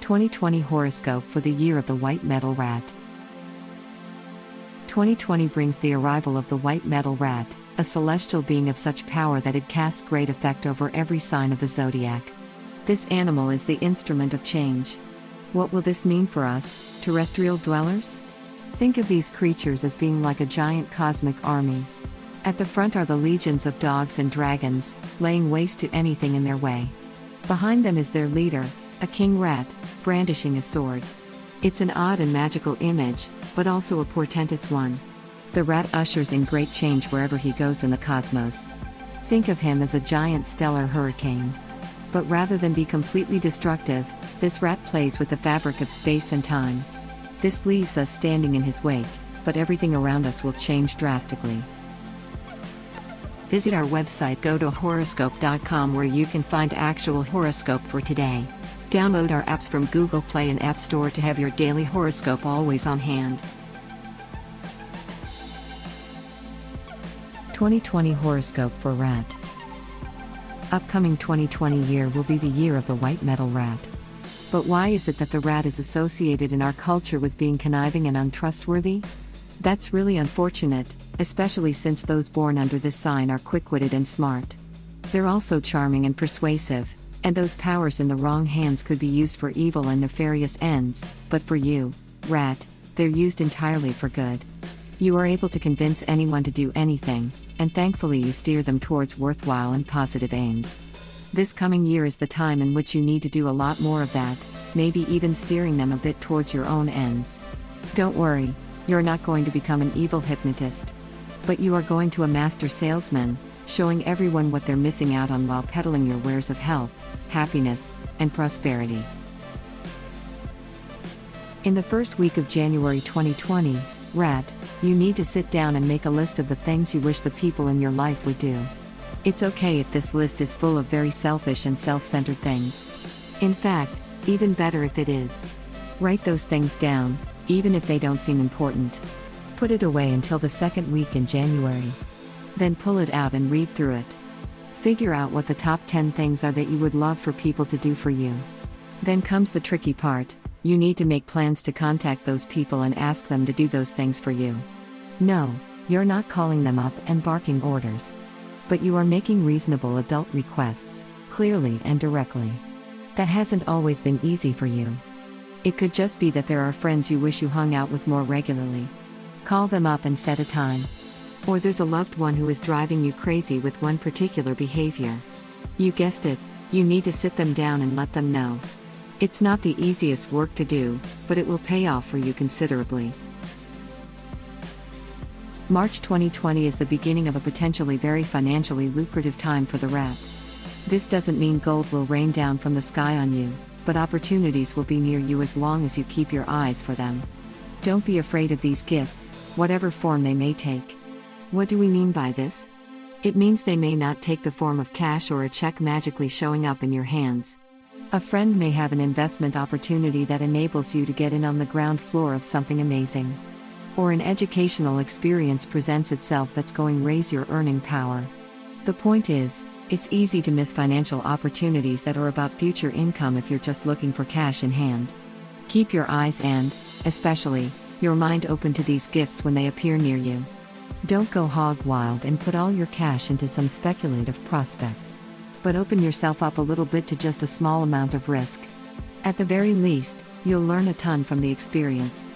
2020 Horoscope for the Year of the White Metal Rat. 2020 brings the arrival of the White Metal Rat, a celestial being of such power that it casts great effect over every sign of the zodiac. This animal is the instrument of change. What will this mean for us, terrestrial dwellers? Think of these creatures as being like a giant cosmic army. At the front are the legions of dogs and dragons, laying waste to anything in their way. Behind them is their leader, a king rat, brandishing a sword. It's an odd and magical image, but also a portentous one. The rat ushers in great change wherever he goes in the cosmos. Think of him as a giant stellar hurricane. But rather than be completely destructive, this rat plays with the fabric of space and time. This leaves us standing in his wake, but everything around us will change drastically. Visit our website, go to horoscope.com, where you can find actual horoscope for today. Download our apps from Google Play and App Store to have your daily horoscope always on hand. 2020 Horoscope for Rat. Upcoming 2020 year will be the year of the White Metal Rat. But why is it that the rat is associated in our culture with being conniving and untrustworthy? That's really unfortunate, especially since those born under this sign are quick-witted and smart. They're also charming and persuasive, and those powers in the wrong hands could be used for evil and nefarious ends, but for you, rat, they're used entirely for good. You are able to convince anyone to do anything, and thankfully you steer them towards worthwhile and positive aims. This coming year is the time in which you need to do a lot more of that, maybe even steering them a bit towards your own ends. Don't worry, you're not going to become an evil hypnotist. But you are going to a master salesman, showing everyone what they're missing out on while peddling your wares of health, happiness, and prosperity. In the first week of January 2020, Rat, you need to sit down and make a list of the things you wish the people in your life would do. It's okay if this list is full of very selfish and self-centered things. In fact, even better if it is. Write those things down, even if they don't seem important. Put it away until the second week in January. Then pull it out and read through it. Figure out what the top 10 things are that you would love for people to do for you. Then comes the tricky part. You need to make plans to contact those people and ask them to do those things for you. No, you're not calling them up and barking orders. But you are making reasonable adult requests, clearly and directly. That hasn't always been easy for you. It could just be that there are friends you wish you hung out with more regularly. Call them up and set a time. Or there's a loved one who is driving you crazy with one particular behavior. You guessed it, you need to sit them down and let them know. It's not the easiest work to do, but it will pay off for you considerably. March 2020 is the beginning of a potentially very financially lucrative time for the rat. This doesn't mean gold will rain down from the sky on you, but opportunities will be near you as long as you keep your eyes for them. Don't be afraid of these gifts, whatever form they may take. What do we mean by this? It means they may not take the form of cash or a check magically showing up in your hands. A friend may have an investment opportunity that enables you to get in on the ground floor of something amazing. Or an educational experience presents itself that's going to raise your earning power. The point is, it's easy to miss financial opportunities that are about future income if you're just looking for cash in hand. Keep your eyes and, especially, your mind open to these gifts when they appear near you. Don't go hog wild and put all your cash into some speculative prospect. But open yourself up a little bit to just a small amount of risk. At the very least, you'll learn a ton from the experience.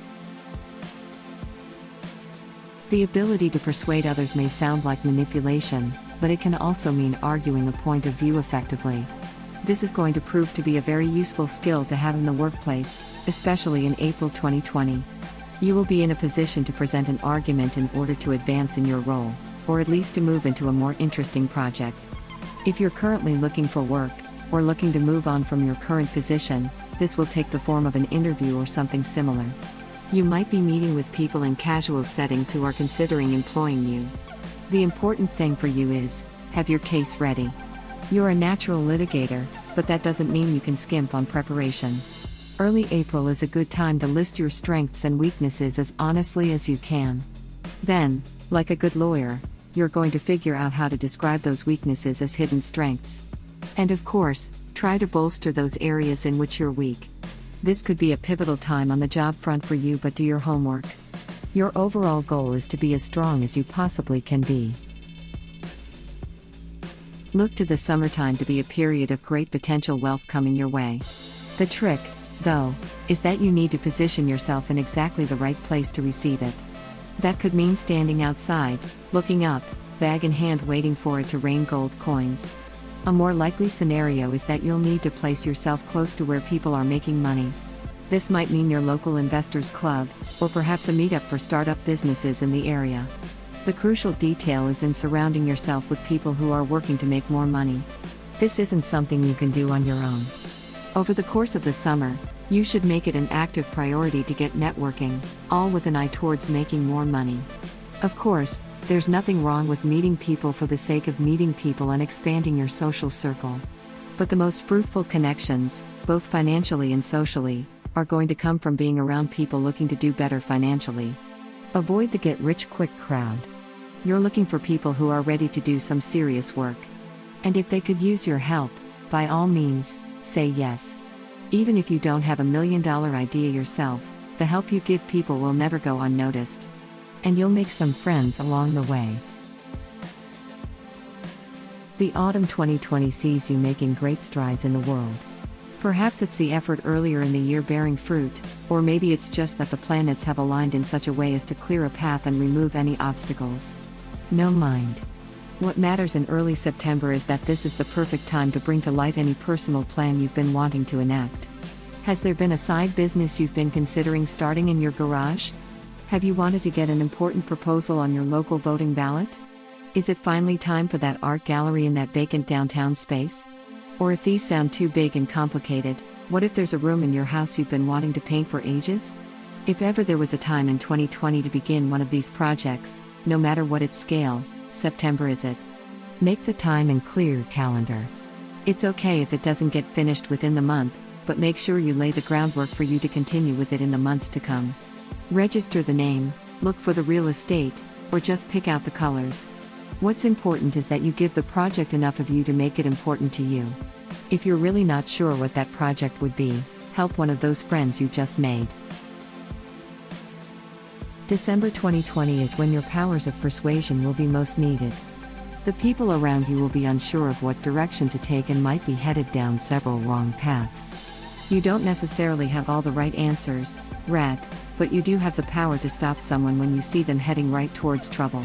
The ability to persuade others may sound like manipulation, but it can also mean arguing a point of view effectively. This is going to prove to be a very useful skill to have in the workplace, especially in April 2020. You will be in a position to present an argument in order to advance in your role, or at least to move into a more interesting project. If you're currently looking for work, or looking to move on from your current position, this will take the form of an interview or something similar. You might be meeting with people in casual settings who are considering employing you. The important thing for you is, have your case ready. You're a natural litigator, but that doesn't mean you can skimp on preparation. Early April is a good time to list your strengths and weaknesses as honestly as you can. Then, like a good lawyer, you're going to figure out how to describe those weaknesses as hidden strengths. And of course, try to bolster those areas in which you're weak. This could be a pivotal time on the job front for you, but do your homework. Your overall goal is to be as strong as you possibly can be. Look to the summertime to be a period of great potential wealth coming your way. The trick, though, is that you need to position yourself in exactly the right place to receive it. That could mean standing outside, looking up, bag in hand waiting for it to rain gold coins. A more likely scenario is that you'll need to place yourself close to where people are making money. This might mean your local investors club, or perhaps a meetup for startup businesses in the area. The crucial detail is in surrounding yourself with people who are working to make more money. This isn't something you can do on your own. Over the course of the summer, you should make it an active priority to get networking, all with an eye towards making more money. Of course, there's nothing wrong with meeting people for the sake of meeting people and expanding your social circle. But the most fruitful connections, both financially and socially, are going to come from being around people looking to do better financially. Avoid the get-rich-quick crowd. You're looking for people who are ready to do some serious work. And if they could use your help, by all means, say yes. Even if you don't have $1 million idea yourself, the help you give people will never go unnoticed. And you'll make some friends along the way. The autumn 2020 sees you making great strides in the world. Perhaps it's the effort earlier in the year bearing fruit, or maybe it's just that the planets have aligned in such a way as to clear a path and remove any obstacles. No mind. What matters in early September is that this is the perfect time to bring to light any personal plan you've been wanting to enact. Has there been a side business you've been considering starting in your garage? Have you wanted to get an important proposal on your local voting ballot? Is it finally time for that art gallery in that vacant downtown space? Or if these sound too big and complicated, what if there's a room in your house you've been wanting to paint for ages? If ever there was a time in 2020 to begin one of these projects, no matter what its scale, September is it. Make the time and clear your calendar. It's okay if it doesn't get finished within the month, but make sure you lay the groundwork for you to continue with it in the months to come. Register the name, look for the real estate, or just pick out the colors. What's important is that you give the project enough of you to make it important to you. If you're really not sure what that project would be, help one of those friends you just made. December 2020 is when your powers of persuasion will be most needed. The people around you will be unsure of what direction to take and might be headed down several wrong paths. You don't necessarily have all the right answers, Rat, but you do have the power to stop someone when you see them heading right towards trouble.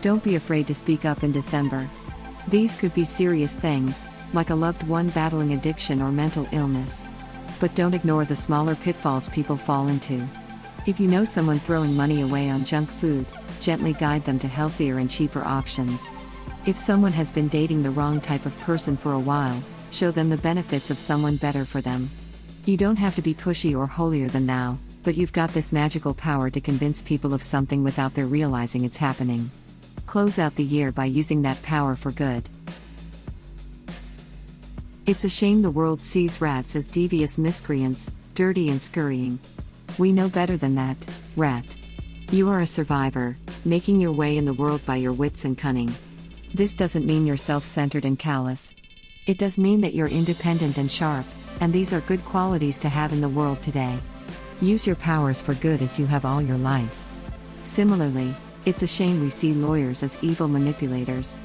Don't be afraid to speak up in December. These could be serious things, like a loved one battling addiction or mental illness. But don't ignore the smaller pitfalls people fall into. If you know someone throwing money away on junk food, gently guide them to healthier and cheaper options. If someone has been dating the wrong type of person for a while, show them the benefits of someone better for them. You don't have to be pushy or holier than thou, but you've got this magical power to convince people of something without their realizing it's happening. Close out the year by using that power for good. It's a shame the world sees rats as devious miscreants, dirty and scurrying. We know better than that, Rat. You are a survivor, making your way in the world by your wits and cunning. This doesn't mean you're self-centered and callous. It does mean that you're independent and sharp, and these are good qualities to have in the world today. Use your powers for good as you have all your life. Similarly, it's a shame we see lawyers as evil manipulators.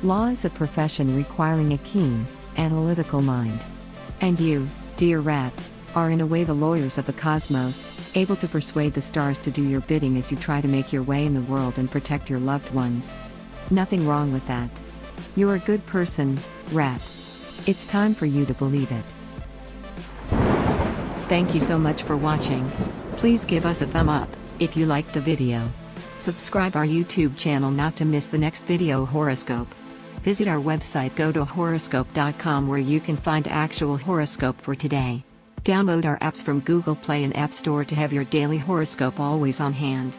Law is a profession requiring a keen, analytical mind. And you, dear Rat, are in a way the lawyers of the cosmos, able to persuade the stars to do your bidding as you try to make your way in the world and protect your loved ones. Nothing wrong with that. You're a good person, Rat. It's time for you to believe it. Thank you so much for watching. Please give us a thumb up if you liked the video. Subscribe our YouTube channel not to miss the next video horoscope. Visit our website, go to horoscope.com, where you can find actual horoscope for today. Download our apps from Google Play and App Store to have your daily horoscope always on hand.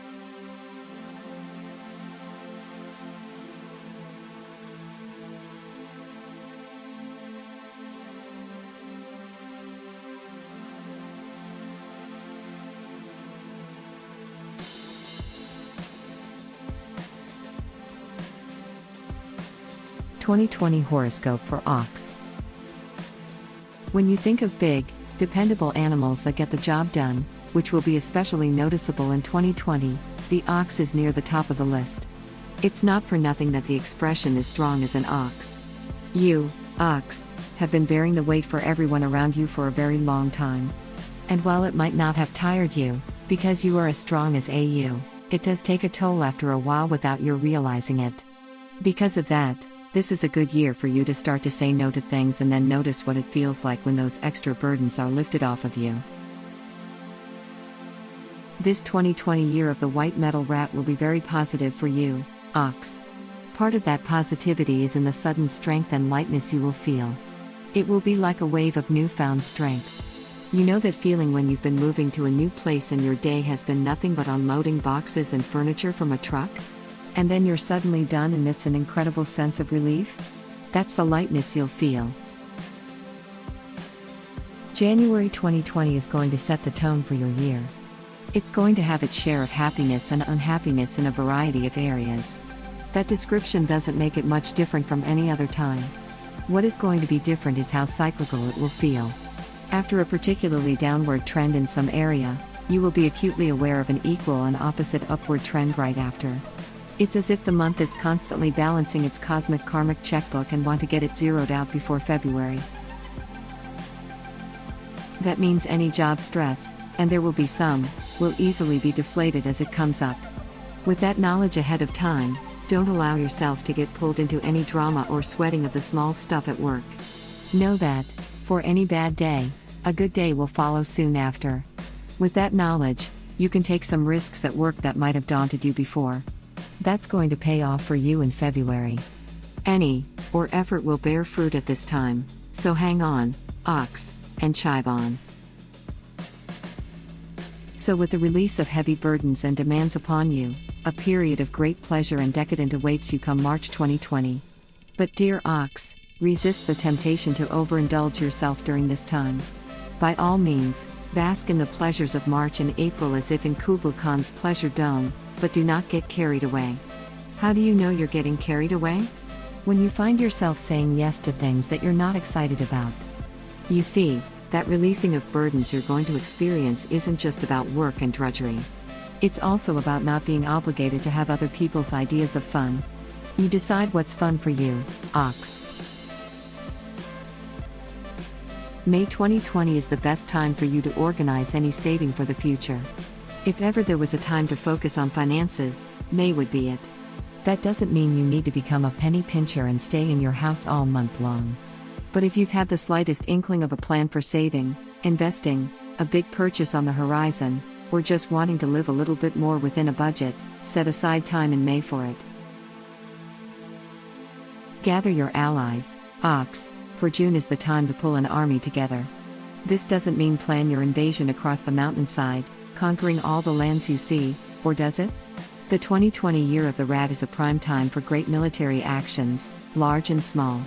'20 horoscope for Ox. When you think of big, Dependable animals that get the job done, which will be especially noticeable in 2020, the ox is near the top of the list. It's not for nothing that the expression is strong as an ox. You, ox, have been bearing the weight for everyone around you for a very long time. And while it might not have tired you, because you are as strong as you, it does take a toll after a while without your realizing it. Because of that, this is a good year for you to start to say no to things and then notice what it feels like when those extra burdens are lifted off of you. This 2020 year of the white metal rat will be very positive for you, ox. Part of that positivity is in the sudden strength and lightness you will feel. It will be like a wave of newfound strength. You know that feeling when you've been moving to a new place and your day has been nothing but unloading boxes and furniture from a truck? And then you're suddenly done and it's an incredible sense of relief? That's the lightness you'll feel. January 2020 is going to set the tone for your year. It's going to have its share of happiness and unhappiness in a variety of areas. That description doesn't make it much different from any other time. What is going to be different is how cyclical it will feel. After a particularly downward trend in some area, you will be acutely aware of an equal and opposite upward trend right after. It's as if the month is constantly balancing its cosmic karmic checkbook and want to get it zeroed out before February. That means any job stress, and there will be some, will easily be deflated as it comes up. With that knowledge ahead of time, don't allow yourself to get pulled into any drama or sweating of the small stuff at work. Know that, for any bad day, a good day will follow soon after. With that knowledge, you can take some risks at work that might have daunted you before. That's going to pay off for you in February. Any or effort will bear fruit at this time, so hang on, ox, and chive on. So with the release of heavy burdens and demands upon you, a period of great pleasure and decadent awaits you come March 2020. But dear ox, resist the temptation to overindulge yourself during this time. By all means, bask in the pleasures of March and April as if in Kubla Khan's pleasure dome, but do not get carried away. How do you know you're getting carried away? When you find yourself saying yes to things that you're not excited about. You see, that releasing of burdens you're going to experience isn't just about work and drudgery. It's also about not being obligated to have other people's ideas of fun. You decide what's fun for you, ox. May 2020 is the best time for you to organize any saving for the future. If ever there was a time to focus on finances, May would be it. That doesn't mean you need to become a penny pincher and stay in your house all month long. But if you've had the slightest inkling of a plan for saving, investing, a big purchase on the horizon, or just wanting to live a little bit more within a budget, set aside time in May for it. Gather your allies, ox, for June is the time to pull an army together. This doesn't mean plan your invasion across the mountainside, conquering all the lands you see, or does it? The 2020 year of the rat is a prime time for great military actions, large and small.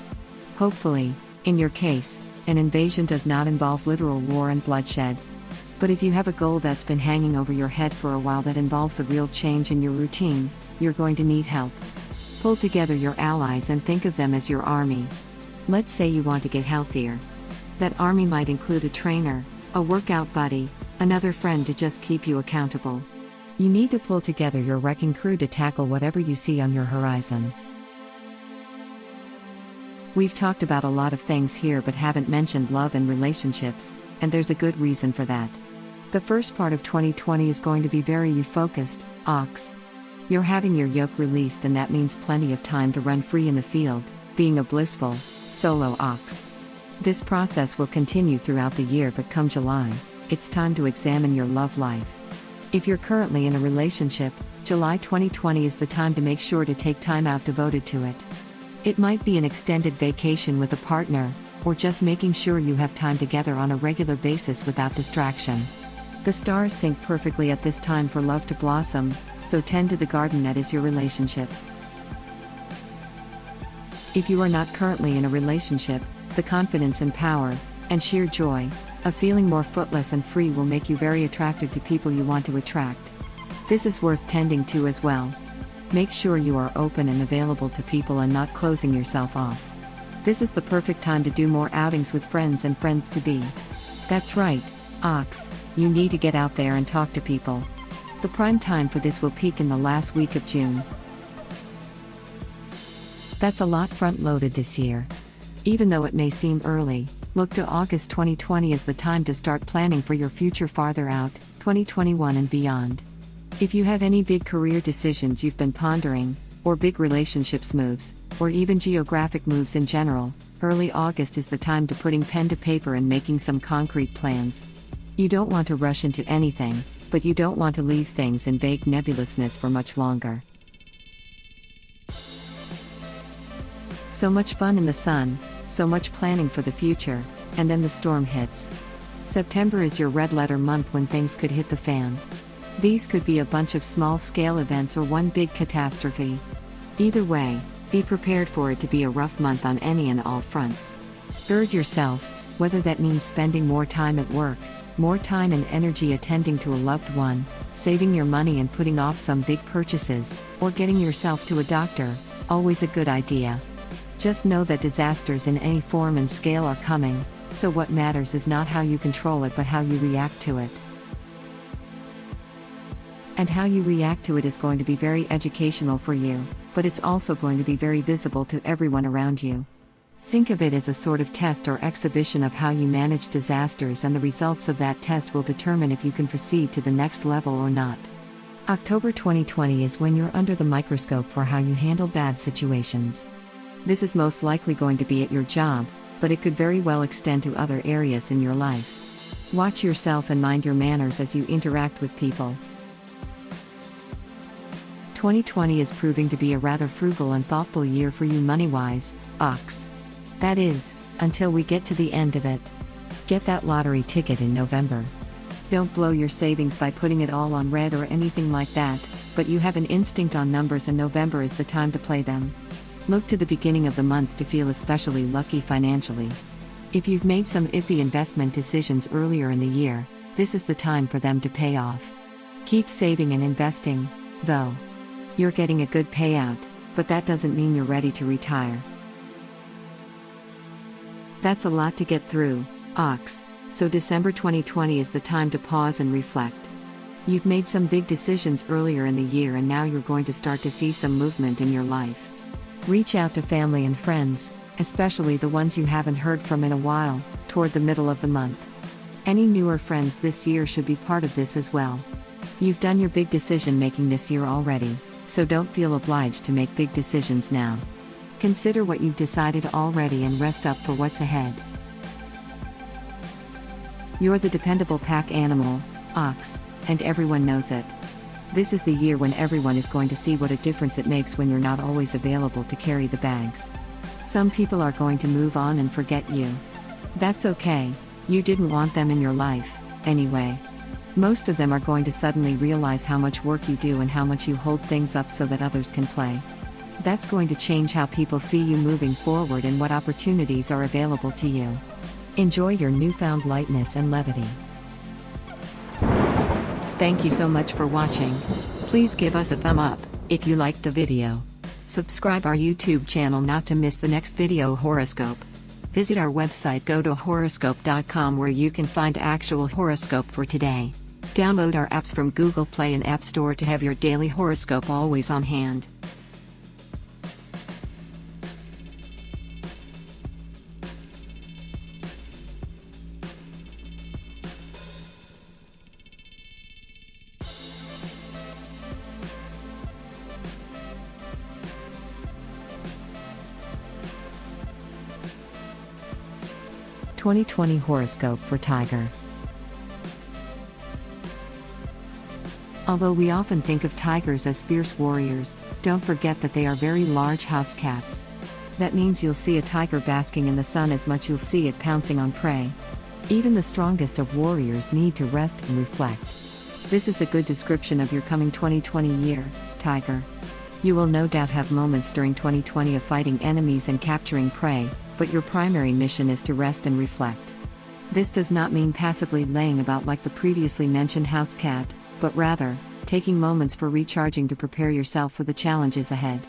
Hopefully, in your case, an invasion does not involve literal war and bloodshed. But if you have a goal that's been hanging over your head for a while that involves a real change in your routine, you're going to need help. Pull together your allies and think of them as your army. Let's say you want to get healthier. That army might include a trainer, a workout buddy, another friend to just keep you accountable. You need to pull together your wrecking crew to tackle whatever you see on your horizon. We've talked about a lot of things here but haven't mentioned love and relationships, and there's a good reason for that. The first part of 2020 is going to be very you-focused, ox. You're having your yoke released and that means plenty of time to run free in the field, being a blissful, solo ox. This process will continue throughout the year but come July, it's time to examine your love life. If you're currently in a relationship, July 2020 is the time to make sure to take time out devoted to it. It might be an extended vacation with a partner, or just making sure you have time together on a regular basis without distraction. The stars sync perfectly at this time for love to blossom, so tend to the garden that is your relationship. If you are not currently in a relationship, the confidence and power, and sheer joy, of feeling more footless and free will make you very attractive to people you want to attract. This is worth tending to as well. Make sure you are open and available to people and not closing yourself off. This is the perfect time to do more outings with friends and friends-to-be. That's right, Ox, you need to get out there and talk to people. The prime time for this will peak in the last week of June. That's a lot front-loaded this year. Even though it may seem early, look to August 2020 as the time to start planning for your future farther out, 2021 and beyond. If you have any big career decisions you've been pondering, or big relationships moves, or even geographic moves in general, early August is the time to putting pen to paper and making some concrete plans. You don't want to rush into anything, but you don't want to leave things in vague nebulousness for much longer. So much fun in the sun, so much planning for the future, and then the storm hits. September is your red letter month when things could hit the fan. These could be a bunch of small-scale events or one big catastrophe. Either way, be prepared for it to be a rough month on any and all fronts. Urge yourself, whether that means spending more time at work, more time and energy attending to a loved one, saving your money and putting off some big purchases, or getting yourself to a doctor, always a good idea. Just know that disasters in any form and scale are coming, so what matters is not how you control it but how you react to it. And how you react to it is going to be very educational for you, but it's also going to be very visible to everyone around you. Think of it as a sort of test or exhibition of how you manage disasters, and the results of that test will determine if you can proceed to the next level or not. October 2020 is when you're under the microscope for how you handle bad situations. This is most likely going to be at your job, but it could very well extend to other areas in your life. Watch yourself and mind your manners as you interact with people. 2020 is proving to be a rather frugal and thoughtful year for you money-wise, Ox. That is, until we get to the end of it. Get that lottery ticket in November. Don't blow your savings by putting it all on red or anything like that, but you have an instinct on numbers and November is the time to play them. Look to the beginning of the month to feel especially lucky financially. If you've made some iffy investment decisions earlier in the year, this is the time for them to pay off. Keep saving and investing, though. You're getting a good payout, but that doesn't mean you're ready to retire. That's a lot to get through, Ox, so December 2020 is the time to pause and reflect. You've made some big decisions earlier in the year and now you're going to start to see some movement in your life. Reach out to family and friends, especially the ones you haven't heard from in a while, toward the middle of the month. Any newer friends this year should be part of this as well. You've done your big decision making this year already, so don't feel obliged to make big decisions now. Consider what you've decided already and rest up for what's ahead. You're the dependable pack animal, Ox, and everyone knows it. This is the year when everyone is going to see what a difference it makes when you're not always available to carry the bags. Some people are going to move on and forget you. That's okay, you didn't want them in your life, anyway. Most of them are going to suddenly realize how much work you do and how much you hold things up so that others can play. That's going to change how people see you moving forward and what opportunities are available to you. Enjoy your newfound lightness and levity. Thank you so much for watching. Please give us a thumb up if you liked the video. Subscribe our YouTube channel not to miss the next video horoscope. Visit our website, go to horoscope.com, where you can find actual horoscope for today. Download our apps from Google Play and App Store to have your daily horoscope always on hand. (2020) Horoscope for Tiger. Although we often think of tigers as fierce warriors, don't forget that they are very large house cats. That means you'll see a tiger basking in the sun as much you'll see it pouncing on prey. Even the strongest of warriors need to rest and reflect. This is a good description of your coming 2020 year, Tiger. You will no doubt have moments during 2020 of fighting enemies and capturing prey, but your primary mission is to rest and reflect. This does not mean passively laying about like the previously mentioned house cat, but rather, taking moments for recharging to prepare yourself for the challenges ahead.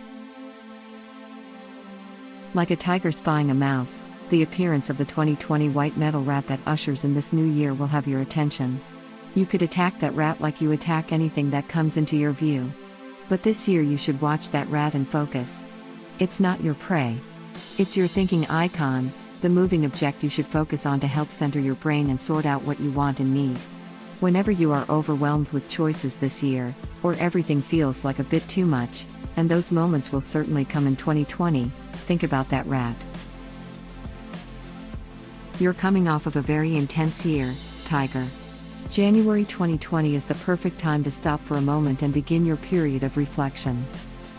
Like a tiger spying a mouse, The appearance of the 2020 white metal rat that ushers in this new year will have your attention. You could attack that rat like you attack anything that comes into your view. But this year you should watch that rat and focus. It's not your prey. It's your thinking icon, the moving object you should focus on to help center your brain and sort out what you want and need. Whenever you are overwhelmed with choices this year, or everything feels like a bit too much, and those moments will certainly come in 2020, think about that rat. You're coming off of a very intense year, Tiger. January 2020 is the perfect time to stop for a moment and begin your period of reflection.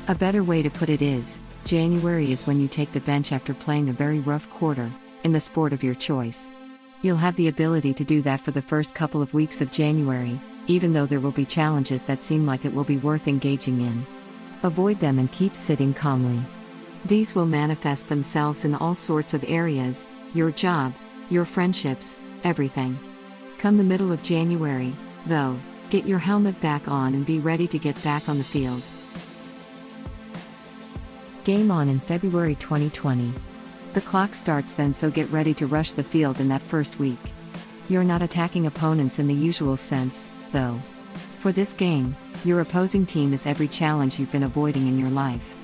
A better way to put it is, January is when you take the bench after playing a very rough quarter, in the sport of your choice. You'll have the ability to do that for the first couple of weeks of January, even though there will be challenges that seem like it will be worth engaging in. Avoid them and keep sitting calmly. These will manifest themselves in all sorts of areas, your job, your friendships, everything. Come the middle of January, though, get your helmet back on and be ready to get back on the field. Game on in February 2020. The clock starts then, so get ready to rush the field in that first week. You're not attacking opponents in the usual sense, though. For this game, your opposing team is every challenge you've been avoiding in your life.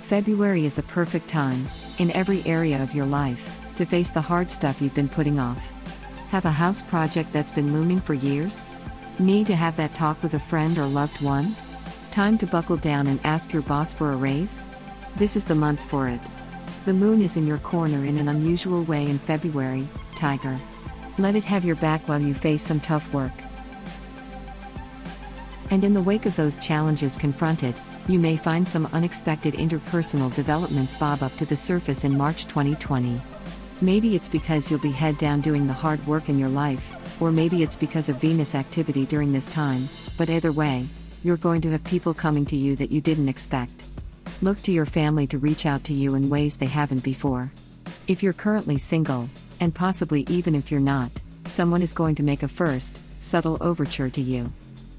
February is a perfect time, in every area of your life, to face the hard stuff you've been putting off. Have a house project that's been looming for years? Need to have that talk with a friend or loved one? Time to buckle down and ask your boss for a raise? This is the month for it. The moon is in your corner in an unusual way in February, Tiger. Let it have your back while you face some tough work. And in the wake of those challenges confronted, you may find some unexpected interpersonal developments bob up to the surface in March 2020. Maybe it's because you'll be head down doing the hard work in your life, or maybe it's because of Venus activity during this time, but either way, you're going to have people coming to you that you didn't expect. Look to your family to reach out to you in ways they haven't before. If you're currently single, and possibly even if you're not, someone is going to make a first, subtle overture to you.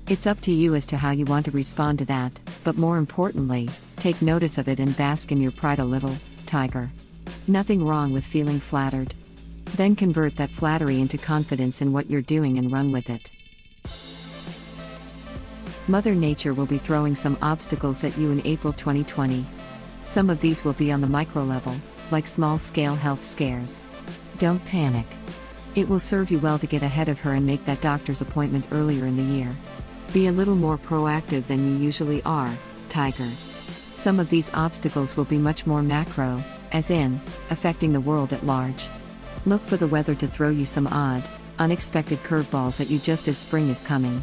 It's up to you as to how you want to respond to that, but more importantly, take notice of it and bask in your pride a little, Tiger. Nothing wrong with feeling flattered. Then convert that flattery into confidence in what you're doing and run with it. Mother Nature will be throwing some obstacles at you in April 2020. Some of these will be on the micro level, like small-scale health scares. Don't panic. It will serve you well to get ahead of her and make that doctor's appointment earlier in the year. Be a little more proactive than you usually are, Tiger. Some of these obstacles will be much more macro, as in, affecting the world at large. Look for the weather to throw you some odd, unexpected curveballs at you just as spring is coming.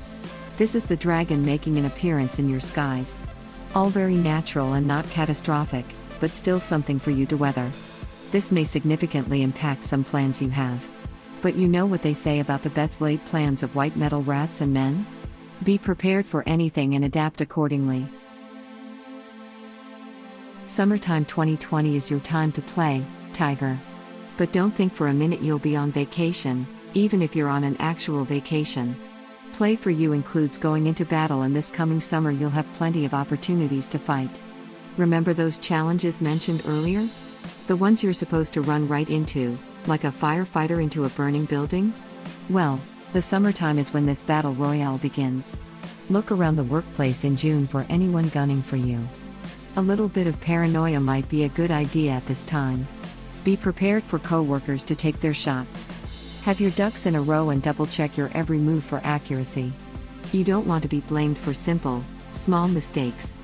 This is the dragon making an appearance in your skies. All very natural and not catastrophic, but still something for you to weather. This may significantly impact some plans you have. But you know what they say about the best laid plans of white metal rats and men? Be prepared for anything and adapt accordingly. Summertime 2020 is your time to play, Tiger. But don't think for a minute you'll be on vacation, even if you're on an actual vacation. Play for you includes going into battle, and this coming summer you'll have plenty of opportunities to fight. Remember those challenges mentioned earlier? The ones you're supposed to run right into, like a firefighter into a burning building? Well, the summertime is when this battle royale begins. Look around the workplace in June for anyone gunning for you. A little bit of paranoia might be a good idea at this time. Be prepared for coworkers to take their shots. Have your ducks in a row and double-check your every move for accuracy. You don't want to be blamed for simple, small mistakes.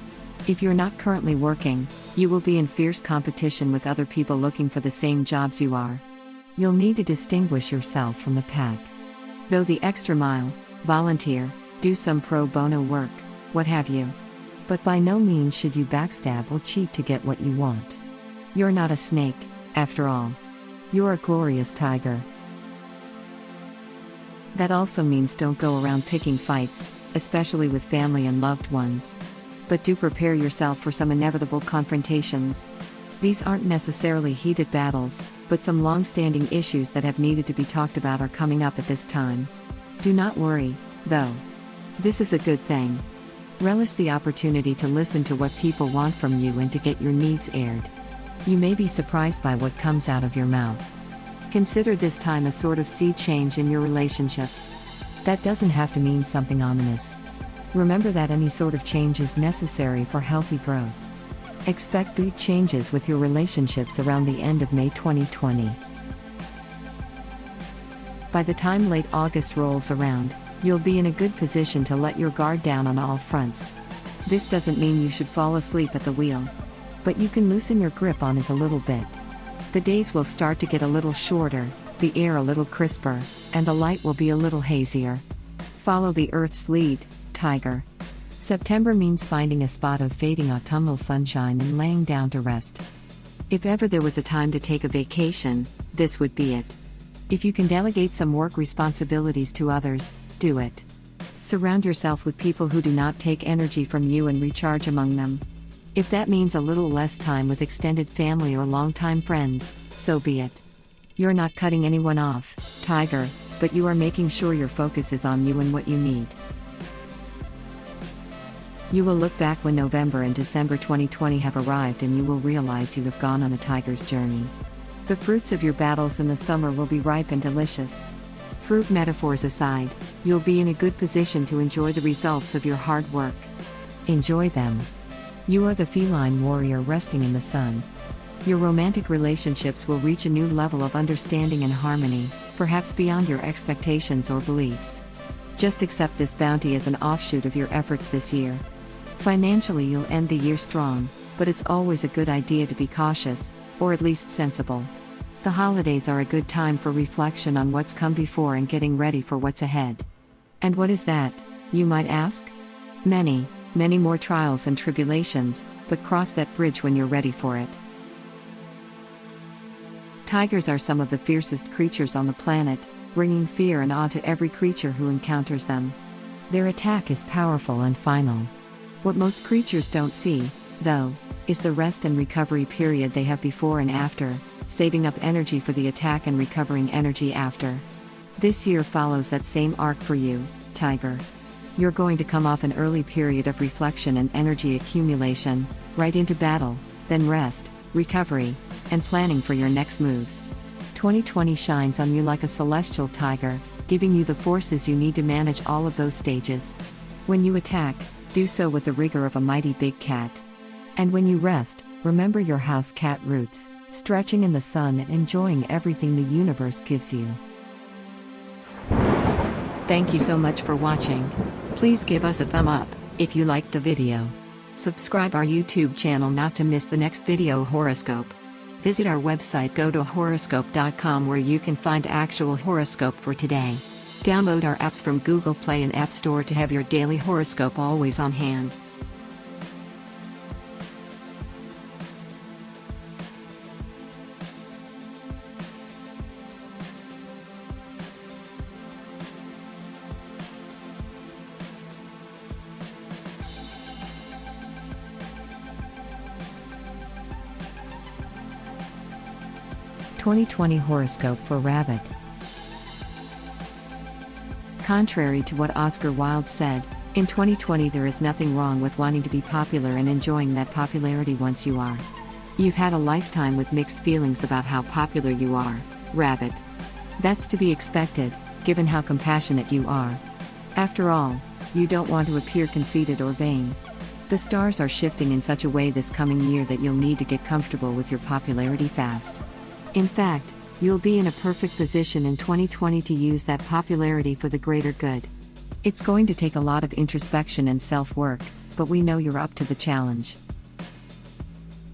If you're not currently working, you will be in fierce competition with other people looking for the same jobs you are. You'll need to distinguish yourself from the pack. Go the extra mile, volunteer, do some pro bono work, what have you. But by no means should you backstab or cheat to get what you want. You're not a snake, after all. You're a glorious tiger. That also means don't go around picking fights, especially with family and loved ones. But do prepare yourself for some inevitable confrontations. These aren't necessarily heated battles, but some long-standing issues that have needed to be talked about are coming up at this time. Do not worry, though. This is a good thing. Relish the opportunity to listen to what people want from you and to get your needs aired. You may be surprised by what comes out of your mouth. Consider this time a sort of sea change in your relationships. That doesn't have to mean something ominous. Remember that any sort of change is necessary for healthy growth. Expect big changes with your relationships around the end of May 2020. By the time late August rolls around, you'll be in a good position to let your guard down on all fronts. This doesn't mean you should fall asleep at the wheel, but you can loosen your grip on it a little bit. The days will start to get a little shorter, the air a little crisper, and the light will be a little hazier. Follow the Earth's lead, Tiger. September means finding a spot of fading autumnal sunshine and laying down to rest. If ever there was a time to take a vacation, this would be it. If you can delegate some work responsibilities to others, do it. Surround yourself with people who do not take energy from you and recharge among them. If that means a little less time with extended family or longtime friends, so be it. You're not cutting anyone off, Tiger, but you are making sure your focus is on you and what you need. You will look back when November and December 2020 have arrived and you will realize you have gone on a tiger's journey. The fruits of your battles in the summer will be ripe and delicious. Fruit metaphors aside, you'll be in a good position to enjoy the results of your hard work. Enjoy them. You are the feline warrior resting in the sun. Your romantic relationships will reach a new level of understanding and harmony, perhaps beyond your expectations or beliefs. Just accept this bounty as an offshoot of your efforts this year. Financially, you'll end the year strong, but it's always a good idea to be cautious, or at least sensible. The holidays are a good time for reflection on what's come before and getting ready for what's ahead. And what is that, you might ask? Many more trials and tribulations, but cross that bridge when you're ready for it. Tigers are some of the fiercest creatures on the planet, bringing fear and awe to every creature who encounters them. Their attack is powerful and final. What most creatures don't see, though, is the rest and recovery period they have before and after, saving up energy for the attack and recovering energy after. This year follows that same arc for you, Tiger. You're going to come off an early period of reflection and energy accumulation, right into battle, then rest, recovery, and planning for your next moves. 2020 shines on you like a celestial tiger, giving you the forces you need to manage all of those stages. When you attack, do so with the rigor of a mighty big cat. And when you rest, remember your house cat roots, stretching in the sun and enjoying everything the universe gives you. Thank you so much for watching. Please give us a thumb up if you liked the video. Subscribe our YouTube channel not to miss the next video horoscope. Visit our website, go to horoscope.com, where you can find actual horoscope for today. Download our apps from Google Play and App Store to have your daily horoscope always on hand. (2020) Horoscope for Rabbit. Contrary to what Oscar Wilde said, in 2020 there is nothing wrong with wanting to be popular and enjoying that popularity once you are. You've had a lifetime with mixed feelings about how popular you are, Rabbit. That's to be expected, given how compassionate you are. After all, you don't want to appear conceited or vain. The stars are shifting in such a way this coming year that you'll need to get comfortable with your popularity fast. In fact, you'll be in a perfect position in 2020 to use that popularity for the greater good. It's going to take a lot of introspection and self-work, but we know you're up to the challenge.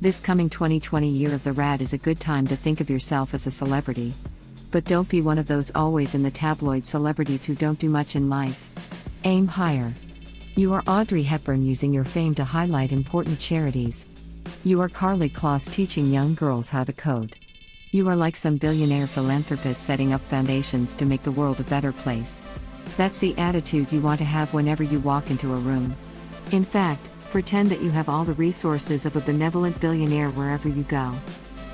This coming 2020 year of the rat is a good time to think of yourself as a celebrity. But don't be one of those always in the tabloid celebrities who don't do much in life. Aim higher. You are Audrey Hepburn using your fame to highlight important charities. You are Karlie Kloss teaching young girls how to code. You are like some billionaire philanthropist setting up foundations to make the world a better place. That's the attitude you want to have whenever you walk into a room. In fact, pretend that you have all the resources of a benevolent billionaire wherever you go.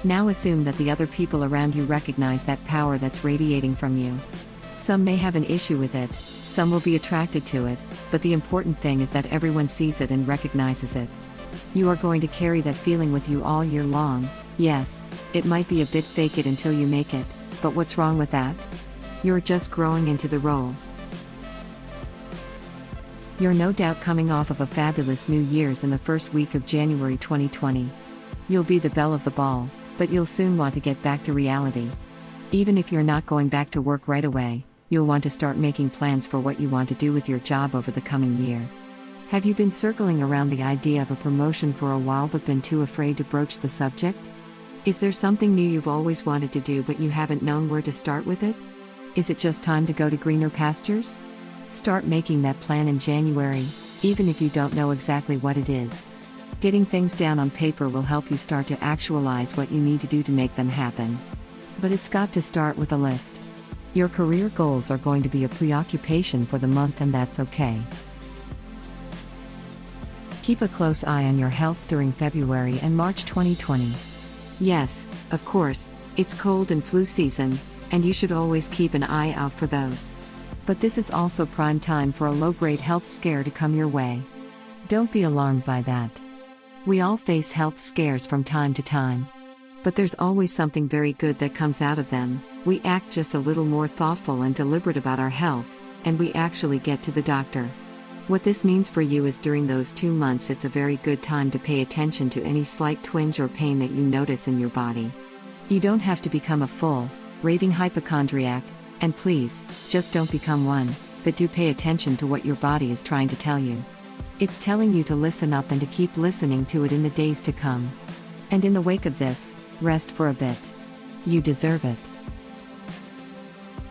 Now assume that the other people around you recognize that power that's radiating from you. Some may have an issue with it, some will be attracted to it, but the important thing is that everyone sees it and recognizes it. You are going to carry that feeling with you all year long. Yes, it might be a bit fake it until you make it, But what's wrong with that? You're just growing into the role. You're no doubt coming off of a fabulous New Year's in the first week of January 2020. You'll be the belle of the ball, but you'll soon want to get back to reality. Even if you're not going back to work right away, you'll want to start making plans for what you want to do with your job over the coming year. Have you been circling around the idea of a promotion for a while but been too afraid to broach the subject? Is there something new you've always wanted to do but you haven't known where to start with it? Is it just time to go to greener pastures? Start making that plan in January, even if you don't know exactly what it is. Getting things down on paper will help you start to actualize what you need to do to make them happen. But it's got to start with a list. Your career goals are going to be a preoccupation for the month, and that's okay. Keep a close eye on your health during February and March 2020. Yes, of course, it's cold and flu season, and you should always keep an eye out for those. But this is also prime time for a low-grade health scare to come your way. Don't be alarmed by that. We all face health scares from time to time. But there's always something very good that comes out of them. We act just a little more thoughtful and deliberate about our health, and we actually get to the doctor. What this means for you is during those 2 months it's a very good time to pay attention to any slight twinge or pain that you notice in your body. You don't have to become a full, raving hypochondriac, and please, just don't become one, but do pay attention to what your body is trying to tell you. It's telling you to listen up and to keep listening to it in the days to come. And in the wake of this, rest for a bit. You deserve it.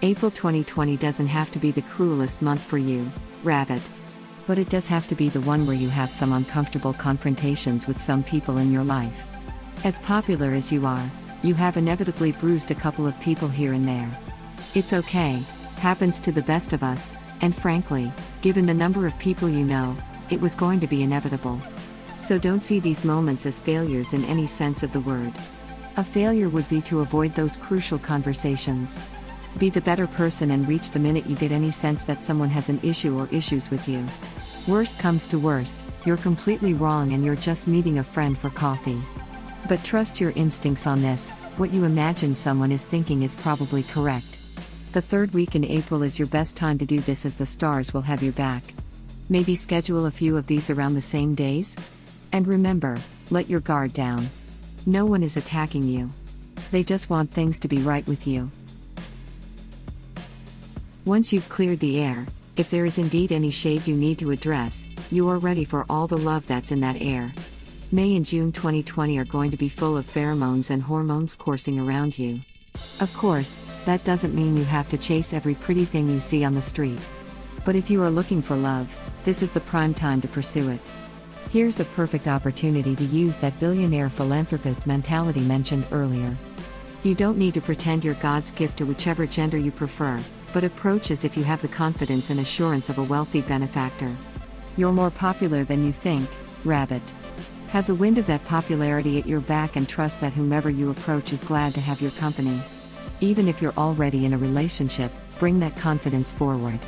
April 2020 doesn't have to be the cruelest month for you, Rabbit. But it does have to be the one where you have some uncomfortable confrontations with some people in your life. As popular as you are, you have inevitably bruised a couple of people here and there. It's okay, happens to the best of us, and frankly, given the number of people you know, it was going to be inevitable. So don't see these moments as failures in any sense of the word. A failure would be to avoid those crucial conversations. Be the better person and reach the minute you get any sense that someone has an issue or issues with you. Worst comes to worst, you're completely wrong and you're just meeting a friend for coffee. But trust your instincts on this, what you imagine someone is thinking is probably correct. The third week in April is your best time to do this as the stars will have your back. Maybe schedule a few of these around the same days? And remember, let your guard down. No one is attacking you. They just want things to be right with you. Once you've cleared the air, if there is indeed any shade you need to address, you are ready for all the love that's in that air. May and June 2020 are going to be full of pheromones and hormones coursing around you. Of course, that doesn't mean you have to chase every pretty thing you see on the street. But if you are looking for love, this is the prime time to pursue it. Here's a perfect opportunity to use that billionaire philanthropist mentality mentioned earlier. You don't need to pretend you're God's gift to whichever gender you prefer, but approach as if you have the confidence and assurance of a wealthy benefactor. You're more popular than you think, Rabbit. Have the wind of that popularity at your back and trust that whomever you approach is glad to have your company. Even if you're already in a relationship, bring that confidence forward.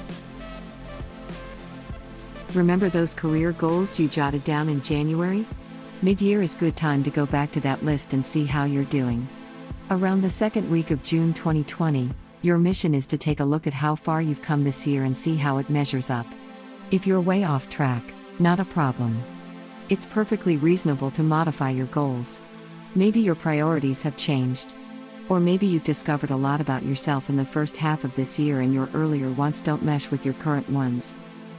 Remember those career goals you jotted down in January? Mid-year is good time to go back to that list and see how you're doing. Around the second week of June 2020, your mission is to take a look at how far you've come this year and see how it measures up. If you're way off track, not a problem. It's perfectly reasonable to modify your goals. Maybe your priorities have changed. Or maybe you've discovered a lot about yourself in the first half of this year and your earlier wants don't mesh with your current ones.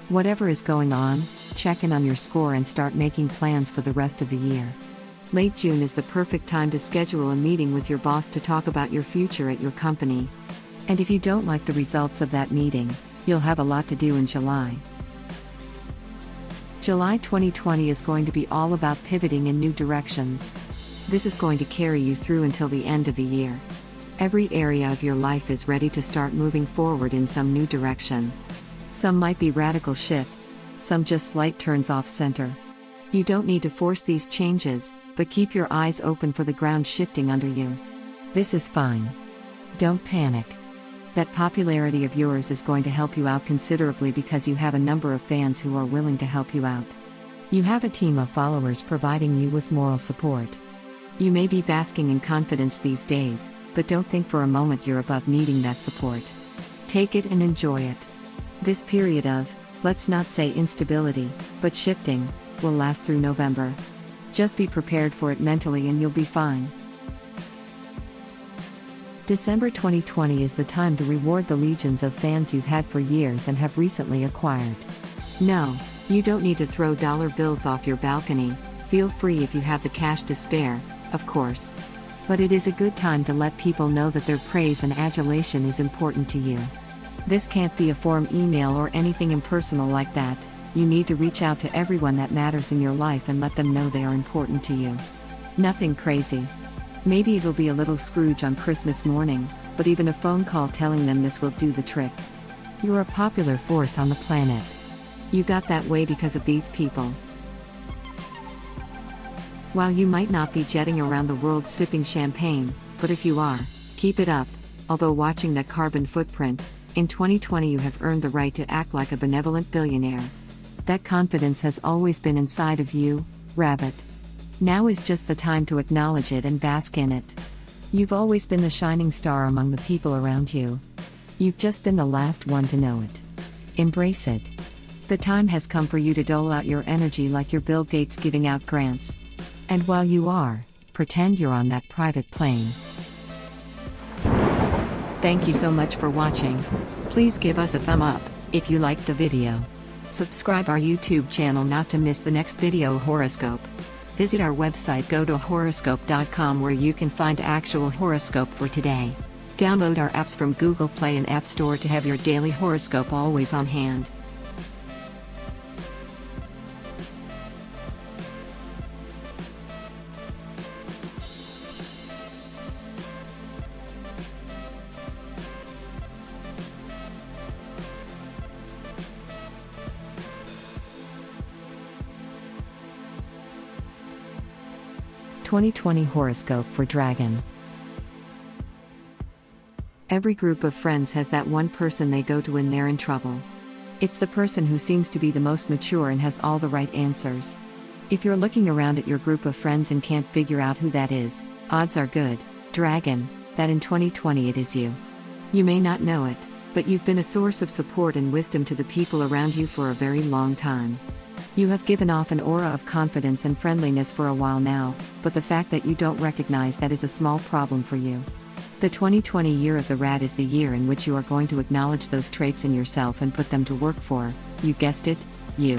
Whatever is going on, check in on your score and start making plans for the rest of the year. Late June is the perfect time to schedule a meeting with your boss to talk about your future at your company. And if you don't like the results of that meeting, you'll have a lot to do in July. July 2020 is going to be all about pivoting in new directions. This is going to carry you through until the end of the year. Every area of your life is ready to start moving forward in some new direction. Some might be radical shifts, some just slight turns off center. You don't need to force these changes, but keep your eyes open for the ground shifting under you. This is fine. Don't panic. That popularity of yours is going to help you out considerably because you have a number of fans who are willing to help you out. You have a team of followers providing you with moral support. You may be basking in confidence these days, but don't think for a moment you're above needing that support. Take it and enjoy it. This period of, let's not say instability, but shifting, will last through November. Just be prepared for it mentally and you'll be fine. December 2020 is the time to reward the legions of fans you've had for years and have recently acquired. No, you don't need to throw dollar bills off your balcony, feel free if you have the cash to spare, of course. But it is a good time to let people know that their praise and adulation is important to you. This can't be a form email or anything impersonal like that. You need to reach out to everyone that matters in your life and let them know they are important to you. Nothing crazy. Maybe it'll be a little Scrooge on Christmas morning, but even a phone call telling them this will do the trick. You're a popular force on the planet. You got that way because of these people. While you might not be jetting around the world sipping champagne, but if you are, keep it up. Although watching that carbon footprint, in 2020 you have earned the right to act like a benevolent billionaire. That confidence has always been inside of you, Rabbit. Now is just the time to acknowledge it and bask in it. You've always been the shining star among the people around you. You've just been the last one to know it. Embrace it. The time has come for you to dole out your energy like you're Bill Gates giving out grants. And while you are, pretend you're on that private plane. Thank you so much for watching. Please give us a thumb up if you liked the video. Subscribe our YouTube channel not to miss the next video horoscope. Visit our website, go to horoscope.com, where you can find actual horoscope for today. Download our apps from Google Play and App Store to have your daily horoscope always on hand. (2020) Horoscope for Dragon. Every group of friends has that one person they go to when they're in trouble. It's the person who seems to be the most mature and has all the right answers. If you're looking around at your group of friends and can't figure out who that is, odds are good, Dragon, that in 2020 it is you. You may not know it, but you've been a source of support and wisdom to the people around you for a very long time. You have given off an aura of confidence and friendliness for a while now, but the fact that you don't recognize that is a small problem for you. The 2020 year of the rat is the year in which you are going to acknowledge those traits in yourself and put them to work for, you guessed it, you.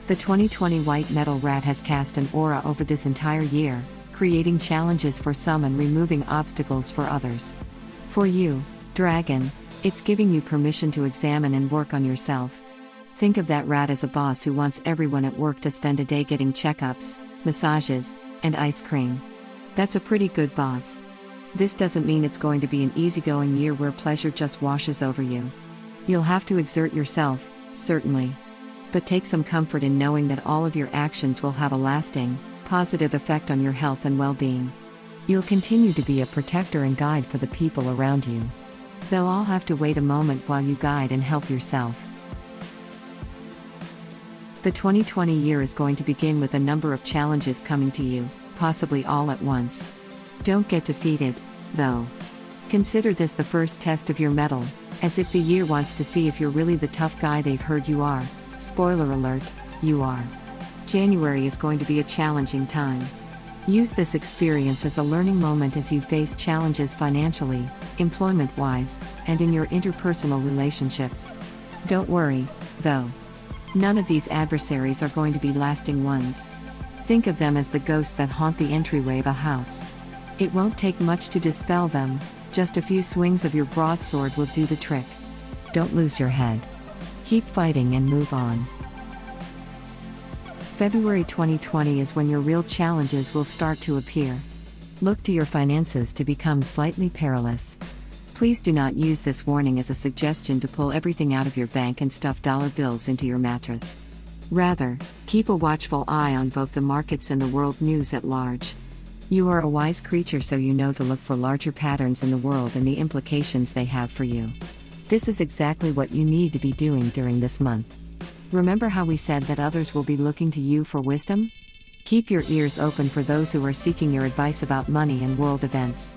The 2020 white metal rat has cast an aura over this entire year, creating challenges for some and removing obstacles for others. For you, Dragon, it's giving you permission to examine and work on yourself. Think of that rat as a boss who wants everyone at work to spend a day getting checkups, massages, and ice cream. That's a pretty good boss. This doesn't mean it's going to be an easygoing year where pleasure just washes over you. You'll have to exert yourself, certainly. But take some comfort in knowing that all of your actions will have a lasting, positive effect on your health and well-being. You'll continue to be a protector and guide for the people around you. They'll all have to wait a moment while you guide and help yourself. The 2020 year is going to begin with a number of challenges coming to you, possibly all at once. Don't get defeated, though. Consider this the first test of your mettle, as if the year wants to see if you're really the tough guy they've heard you are. Spoiler alert, you are. January is going to be a challenging time. Use this experience as a learning moment as you face challenges financially, employment-wise, and in your interpersonal relationships. Don't worry, though. None of these adversaries are going to be lasting ones. Think of them as the ghosts that haunt the entryway of a house. It won't take much to dispel them, just a few swings of your broadsword will do the trick. Don't lose your head. Keep fighting and move on. February 2020 is when your real challenges will start to appear. Look to your finances to become slightly perilous. Please do not use this warning as a suggestion to pull everything out of your bank and stuff dollar bills into your mattress. Rather, keep a watchful eye on both the markets and the world news at large. You are a wise creature, so you know to look for larger patterns in the world and the implications they have for you. This is exactly what you need to be doing during this month. Remember how we said that others will be looking to you for wisdom? Keep your ears open for those who are seeking your advice about money and world events.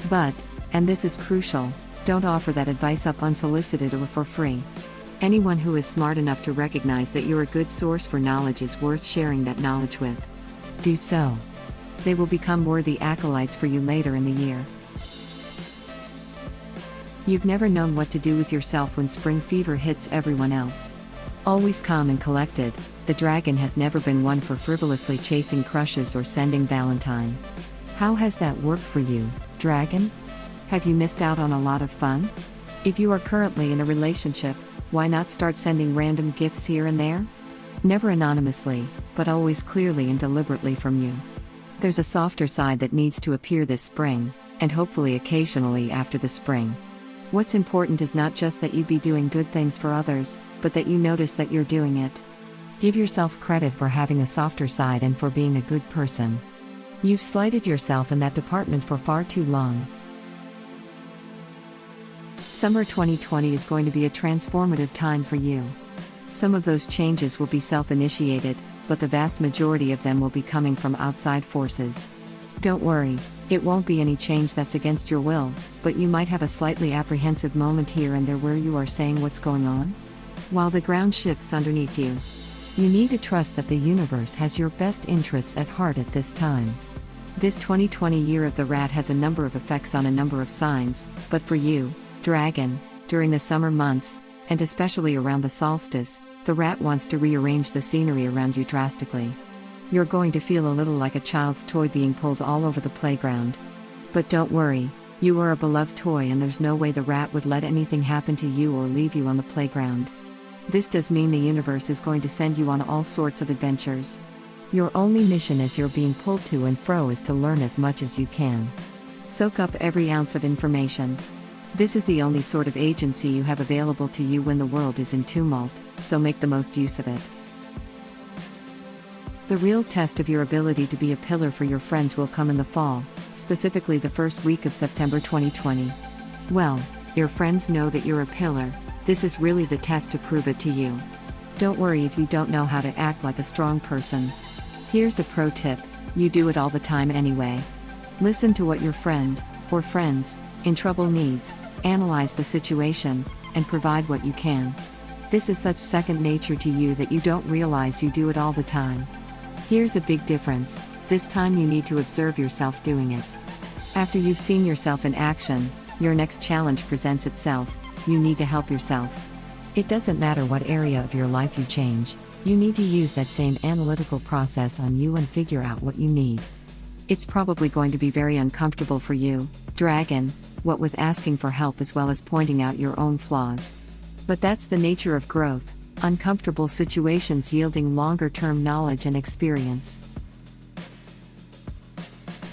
But, and this is crucial, don't offer that advice up unsolicited or for free. Anyone who is smart enough to recognize that you're a good source for knowledge is worth sharing that knowledge with. Do so. They will become worthy acolytes for you later in the year. You've never known what to do with yourself when spring fever hits everyone else. Always calm and collected, the dragon has never been one for frivolously chasing crushes or sending Valentine. How has that worked for you, dragon? Have you missed out on a lot of fun? If you are currently in a relationship, why not start sending random gifts here and there? Never anonymously, but always clearly and deliberately from you. There's a softer side that needs to appear this spring, and hopefully occasionally after the spring. What's important is not just that you be doing good things for others, but that you notice that you're doing it. Give yourself credit for having a softer side and for being a good person. You've slighted yourself in that department for far too long. Summer 2020 is going to be a transformative time for you. Some of those changes will be self-initiated, but the vast majority of them will be coming from outside forces. Don't worry, it won't be any change that's against your will, but you might have a slightly apprehensive moment here and there where you are saying what's going on? While the ground shifts underneath you. You need to trust that the universe has your best interests at heart at this time. This 2020 year of the rat has a number of effects on a number of signs, but for you, dragon, during the summer months, and especially around the solstice, the rat wants to rearrange the scenery around you drastically. You're going to feel a little like a child's toy being pulled all over the playground. But don't worry, you are a beloved toy and there's no way the rat would let anything happen to you or leave you on the playground. This does mean the universe is going to send you on all sorts of adventures. Your only mission as you're being pulled to and fro is to learn as much as you can. Soak up every ounce of information. This is the only sort of agency you have available to you when the world is in tumult, so make the most use of it. The real test of your ability to be a pillar for your friends will come in the fall, specifically the first week of September 2020. Well, your friends know that you're a pillar. This is really the test to prove it to you. Don't worry if you don't know how to act like a strong person. Here's a pro tip, you do it all the time anyway. Listen to what your friend, or friends, in trouble needs, analyze the situation, and provide what you can. This is such second nature to you that you don't realize you do it all the time. Here's a big difference, this time you need to observe yourself doing it. After you've seen yourself in action, your next challenge presents itself, you need to help yourself. It doesn't matter what area of your life you change, you need to use that same analytical process on you and figure out what you need. It's probably going to be very uncomfortable for you, dragon, what with asking for help as well as pointing out your own flaws. But that's the nature of growth. Uncomfortable situations yielding longer-term knowledge and experience.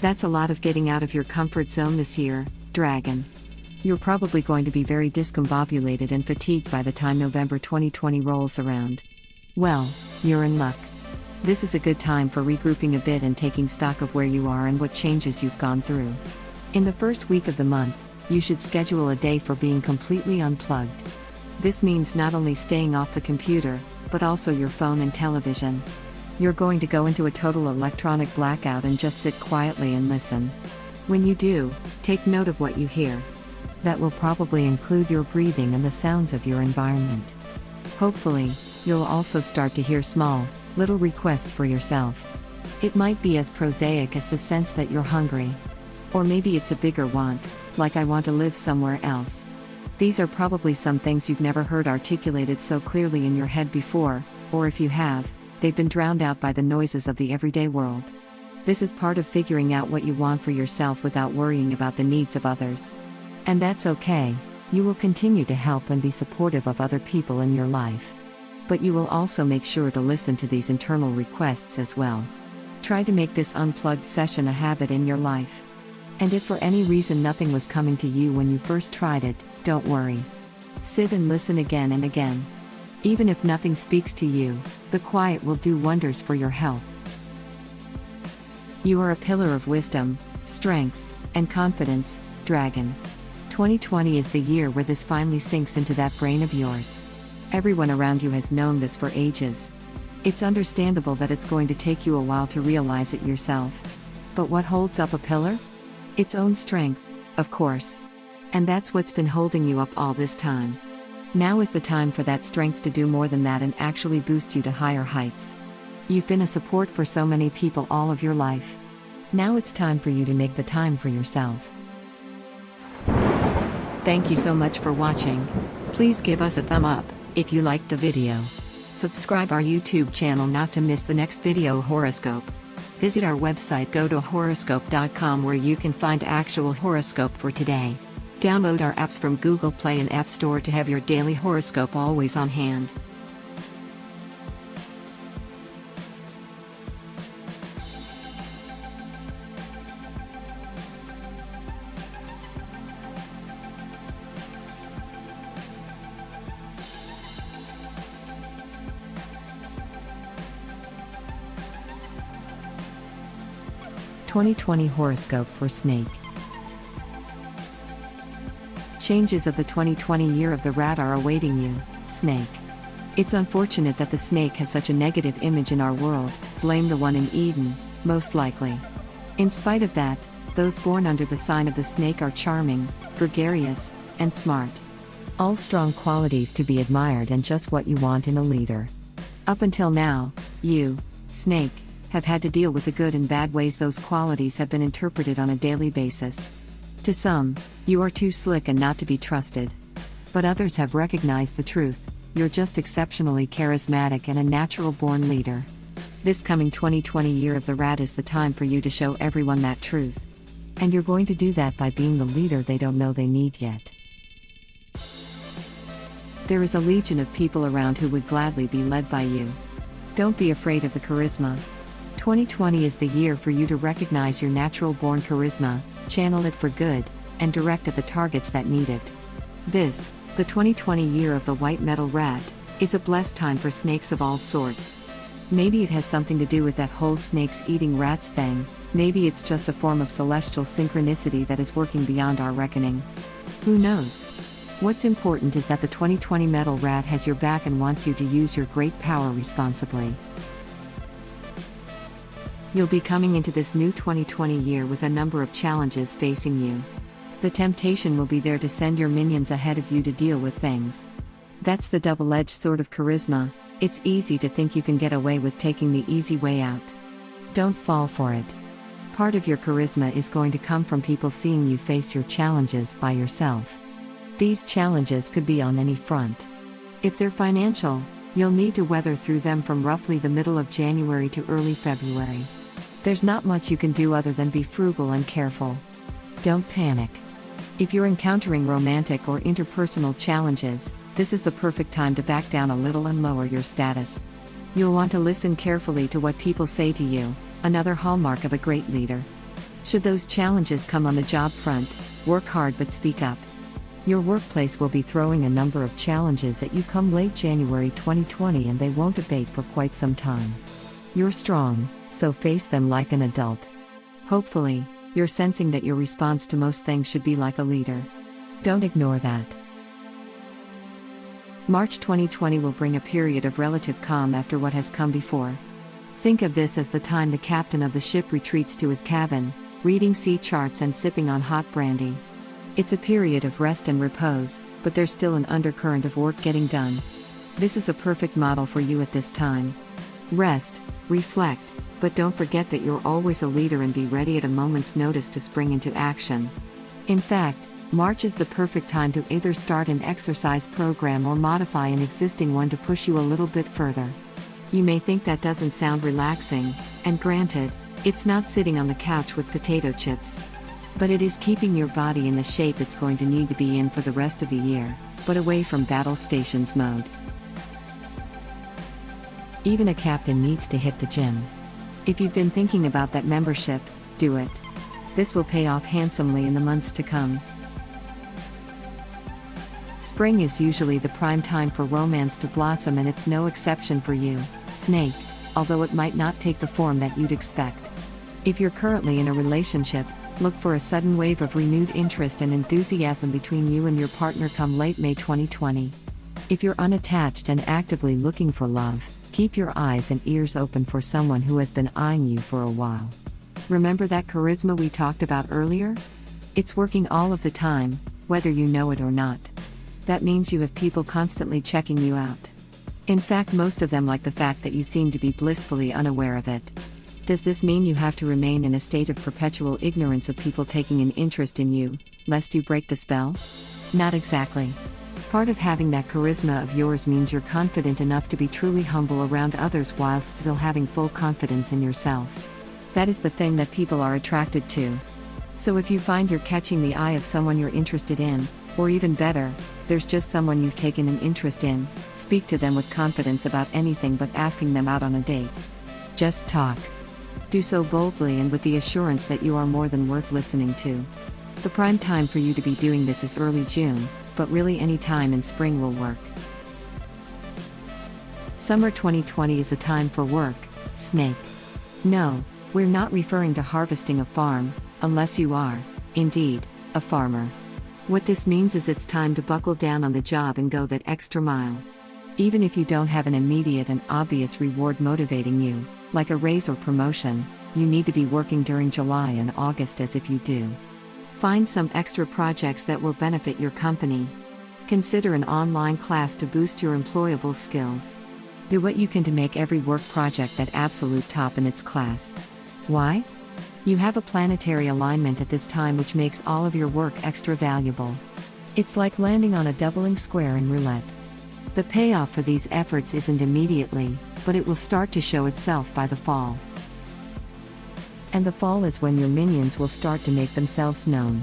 That's a lot of getting out of your comfort zone this year, dragon. You're probably going to be very discombobulated and fatigued by the time November 2020 rolls around. Well, you're in luck. This is a good time for regrouping a bit and taking stock of where you are and what changes you've gone through. In the first week of the month, you should schedule a day for being completely unplugged. This means not only staying off the computer, but also your phone and television. You're going to go into a total electronic blackout and just sit quietly and listen. When you do, take note of what you hear. That will probably include your breathing and the sounds of your environment. Hopefully, you'll also start to hear small, little requests for yourself. It might be as prosaic as the sense that you're hungry. Or maybe it's a bigger want, like I want to live somewhere else. These are probably some things you've never heard articulated so clearly in your head before, or if you have, they've been drowned out by the noises of the everyday world. This is part of figuring out what you want for yourself without worrying about the needs of others. And that's okay, you will continue to help and be supportive of other people in your life. But you will also make sure to listen to these internal requests as well. Try to make this unplugged session a habit in your life. And if for any reason nothing was coming to you when you first tried it, don't worry. Sit and listen again and again. Even if nothing speaks to you, the quiet will do wonders for your health. You are a pillar of wisdom, strength, and confidence, dragon. 2020 is the year where this finally sinks into that brain of yours. Everyone around you has known this for ages. It's understandable that it's going to take you a while to realize it yourself. But what holds up a pillar? Its own strength, of course. And that's what's been holding you up all this time. Now is the time for that strength to do more than that and actually boost you to higher heights. You've been a support for so many people all of your life. Now it's time for you to make the time for yourself. Thank you so much for watching. Please give us a thumb up if you liked the video. Subscribe our YouTube channel not to miss the next video horoscope. Visit our website, go to horoscope.com, where you can find actual horoscope for today. Download our apps from Google Play and App Store to have your daily horoscope always on hand. (2020) Horoscope for Snake. Changes of the 2020 year of the rat are awaiting you, Snake. It's unfortunate that the snake has such a negative image in our world. Blame the one in Eden, most likely. In spite of that, those born under the sign of the snake are charming, gregarious, and smart. All strong qualities to be admired and just what you want in a leader. Up until now, you, Snake, have had to deal with the good and bad ways those qualities have been interpreted on a daily basis. To some, you are too slick and not to be trusted. But others have recognized the truth: you're just exceptionally charismatic and a natural-born leader. This coming 2020 year of the rat is the time for you to show everyone that truth. And you're going to do that by being the leader they don't know they need yet. There is a legion of people around who would gladly be led by you. Don't be afraid of the charisma. 2020 is the year for you to recognize your natural-born charisma, channel it for good, and direct at the targets that need it. This, the 2020 year of the white metal rat, is a blessed time for snakes of all sorts. Maybe it has something to do with that whole snakes eating rats thing. Maybe it's just a form of celestial synchronicity that is working beyond our reckoning. Who knows? What's important is that the 2020 metal rat has your back and wants you to use your great power responsibly. You'll be coming into this new 2020 year with a number of challenges facing you. The temptation will be there to send your minions ahead of you to deal with things. That's the double-edged sword of charisma. It's easy to think you can get away with taking the easy way out. Don't fall for it. Part of your charisma is going to come from people seeing you face your challenges by yourself. These challenges could be on any front. If they're financial, you'll need to weather through them from roughly the middle of January to early February. There's not much you can do other than be frugal and careful. Don't panic. If you're encountering romantic or interpersonal challenges, this is the perfect time to back down a little and lower your status. You'll want to listen carefully to what people say to you, another hallmark of a great leader. Should those challenges come on the job front, work hard but speak up. Your workplace will be throwing a number of challenges at you come late January 2020, and they won't abate for quite some time. You're strong, so face them like an adult. Hopefully, you're sensing that your response to most things should be like a leader. Don't ignore that. March 2020 will bring a period of relative calm after what has come before. Think of this as the time the captain of the ship retreats to his cabin, reading sea charts and sipping on hot brandy. It's a period of rest and repose, but there's still an undercurrent of work getting done. This is a perfect model for you at this time. Rest, reflect, but don't forget that you're always a leader and be ready at a moment's notice to spring into action. In fact, March is the perfect time to either start an exercise program or modify an existing one to push you a little bit further. You may think that doesn't sound relaxing, and granted, it's not sitting on the couch with potato chips. But it is keeping your body in the shape it's going to need to be in for the rest of the year, but away from battle stations mode. Even a captain needs to hit the gym. If you've been thinking about that membership, do it. This will pay off handsomely in the months to come. Spring is usually the prime time for romance to blossom, and it's no exception for you, Snake, although it might not take the form that you'd expect. If you're currently in a relationship, look for a sudden wave of renewed interest and enthusiasm between you and your partner come late May 2020. If you're unattached and actively looking for love, Keep your eyes and ears open for someone who has been eyeing you for a while. Remember that charisma we talked about earlier? It's working all of the time, whether you know it or not. That means you have people constantly checking you out. In fact, most of them like the fact that you seem to be blissfully unaware of it. Does this mean you have to remain in a state of perpetual ignorance of people taking an interest in you, lest you break the spell? Not exactly. Part of having that charisma of yours means you're confident enough to be truly humble around others while still having full confidence in yourself. That is the thing that people are attracted to. So if you find you're catching the eye of someone you're interested in, or even better, there's just someone you've taken an interest in, speak to them with confidence about anything but asking them out on a date. Just talk. Do so boldly and with the assurance that you are more than worth listening to. The prime time for you to be doing this is early June, but really any time in spring will work. Summer 2020 is a time for work, snake. No, we're not referring to harvesting a farm, unless you are, indeed, a farmer. What this means is it's time to buckle down on the job and go that extra mile. Even if you don't have an immediate and obvious reward motivating you, like a raise or promotion, you need to be working during July and August as if you do. Find some extra projects that will benefit your company. Consider an online class to boost your employable skills. Do what you can to make every work project that absolute top in its class. Why? You have a planetary alignment at this time which makes all of your work extra valuable. It's like landing on a doubling square in roulette. The payoff for these efforts isn't immediately, but it will start to show itself by the fall. And the fall is when your minions will start to make themselves known.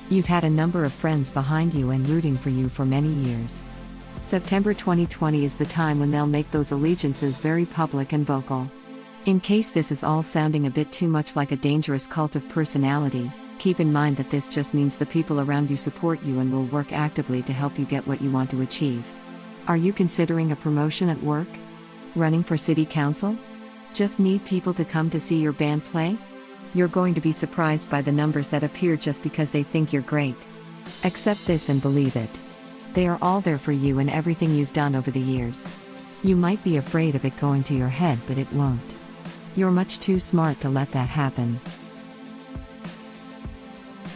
You've had a number of friends behind you and rooting for you for many years. September 2020 is the time when they'll make those allegiances very public and vocal. In case this is all sounding a bit too much like a dangerous cult of personality, keep in mind that this just means the people around you support you and will work actively to help you get what you want to achieve. Are you considering a promotion at work? Running for city council? Just need people to come to see your band play? You're going to be surprised by the numbers that appear just because they think you're great. Accept this and believe it. They are all there for you and everything you've done over the years. You might be afraid of it going to your head, but it won't. You're much too smart to let that happen.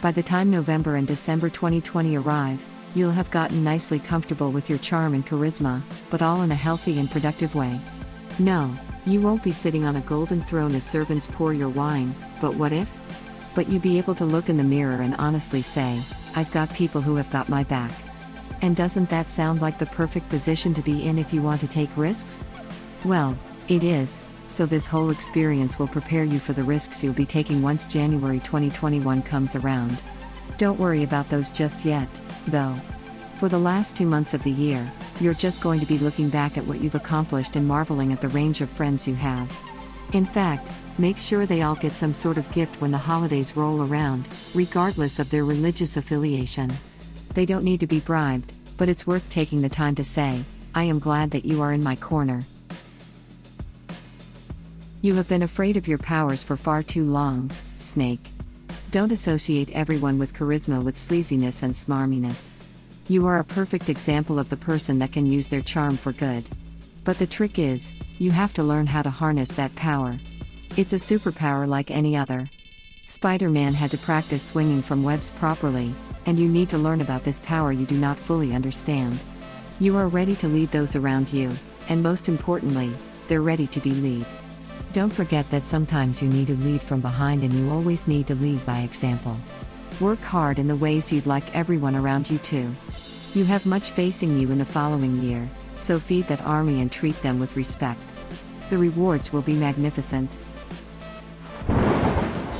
By the time November and December 2020 arrive, you'll have gotten nicely comfortable with your charm and charisma, but all in a healthy and productive way. No, you won't be sitting on a golden throne as servants pour your wine, but what if? But you'd be able to look in the mirror and honestly say, I've got people who have got my back. And doesn't that sound like the perfect position to be in if you want to take risks? Well, it is, so this whole experience will prepare you for the risks you'll be taking once January 2021 comes around. Don't worry about those just yet, though. For the last 2 months of the year, you're just going to be looking back at what you've accomplished and marveling at the range of friends you have. In fact, make sure they all get some sort of gift when the holidays roll around, regardless of their religious affiliation. They don't need to be bribed, but it's worth taking the time to say, I am glad that you are in my corner. You have been afraid of your powers for far too long, Snake. Don't associate everyone with charisma with sleaziness and smarminess. You are a perfect example of the person that can use their charm for good. But the trick is, you have to learn how to harness that power. It's a superpower like any other. Spider-Man had to practice swinging from webs properly, and you need to learn about this power you do not fully understand. You are ready to lead those around you, and most importantly, they're ready to be led. Don't forget that sometimes you need to lead from behind and you always need to lead by example. Work hard in the ways you'd like everyone around you to. You have much facing you in the following year, so feed that army and treat them with respect. The rewards will be magnificent.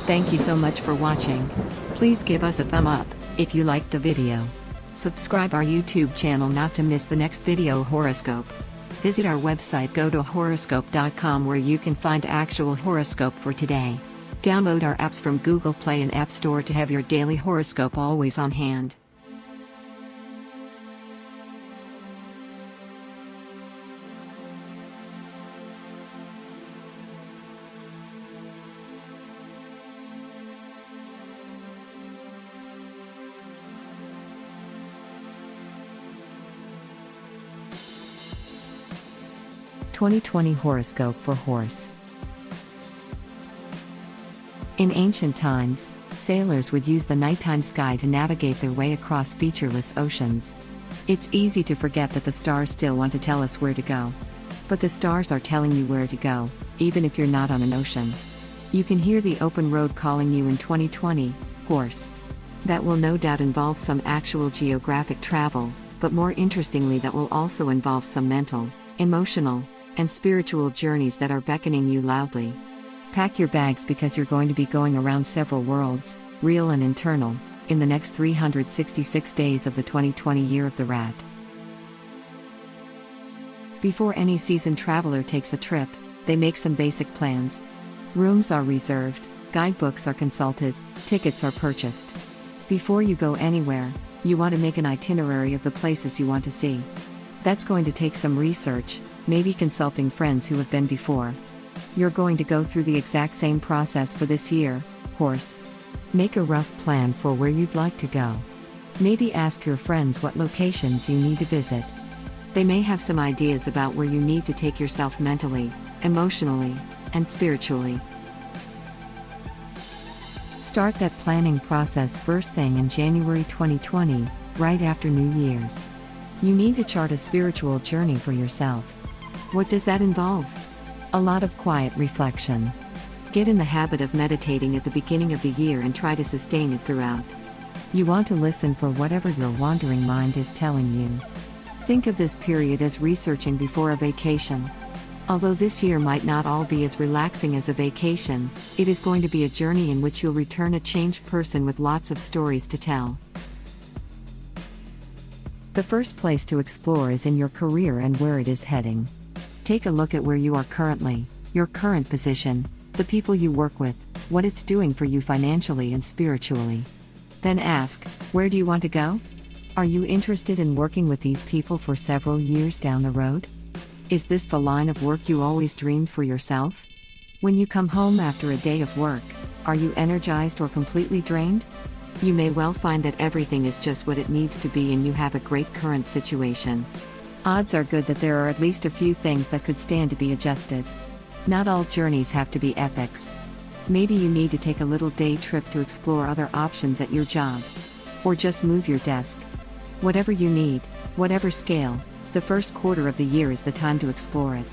Thank you so much for watching. Please give us a thumb up if you liked the video. Subscribe our YouTube channel not to miss the next video horoscope. Visit our website, go to horoscope.com, where you can find actual horoscope for today. Download our apps from Google Play and App Store to have your daily horoscope always on hand. 2020 Horoscope for Horse. In ancient times, sailors would use the nighttime sky to navigate their way across featureless oceans. It's easy to forget that the stars still want to tell us where to go. But the stars are telling you where to go, even if you're not on an ocean. You can hear the open road calling you in 2020, Horse. That will no doubt involve some actual geographic travel, but more interestingly, that will also involve some mental, emotional, and spiritual journeys that are beckoning you loudly. Pack your bags because you're going to be going around several worlds, real and internal, in the next 366 days of the 2020 year of the rat. Before any seasoned traveler takes a trip, they make some basic plans. Rooms are reserved, guidebooks are consulted, tickets are purchased. Before you go anywhere, you want to make an itinerary of the places you want to see. That's going to take some research, maybe consulting friends who have been before. You're going to go through the exact same process for this year, Horse. Make a rough plan for where you'd like to go. Maybe ask your friends what locations you need to visit. They may have some ideas about where you need to take yourself mentally, emotionally, and spiritually. Start that planning process first thing in January 2020, right after New Year's. You need to chart a spiritual journey for yourself. What does that involve? A lot of quiet reflection. Get in the habit of meditating at the beginning of the year and try to sustain it throughout. You want to listen for whatever your wandering mind is telling you. Think of this period as researching before a vacation. Although this year might not all be as relaxing as a vacation, it is going to be a journey in which you'll return a changed person with lots of stories to tell. The first place to explore is in your career and where it is heading. Take a look at where you are currently, your current position, the people you work with, what it's doing for you financially and spiritually. Then ask, where do you want to go? Are you interested in working with these people for several years down the road? Is this the line of work you always dreamed for yourself? When you come home after a day of work, are you energized or completely drained? You may well find that everything is just what it needs to be and you have a great current situation. Odds are good that there are at least a few things that could stand to be adjusted. Not all journeys have to be epics. Maybe you need to take a little day trip to explore other options at your job. Or just move your desk. Whatever you need, whatever scale, the first quarter of the year is the time to explore it.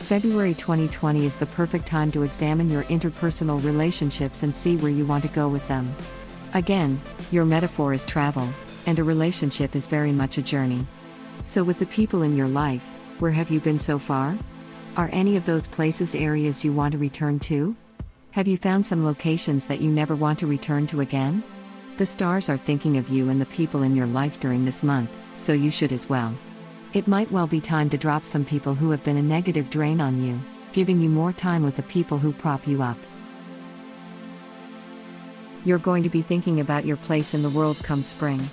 February 2020 is the perfect time to examine your interpersonal relationships and see where you want to go with them. Again, your metaphor is travel, and a relationship is very much a journey. So with the people in your life, where have you been so far? Are any of those places areas you want to return to? Have you found some locations that you never want to return to again? The stars are thinking of you and the people in your life during this month, so you should as well. It might well be time to drop some people who have been a negative drain on you, giving you more time with the people who prop you up. You're going to be thinking about your place in the world come spring.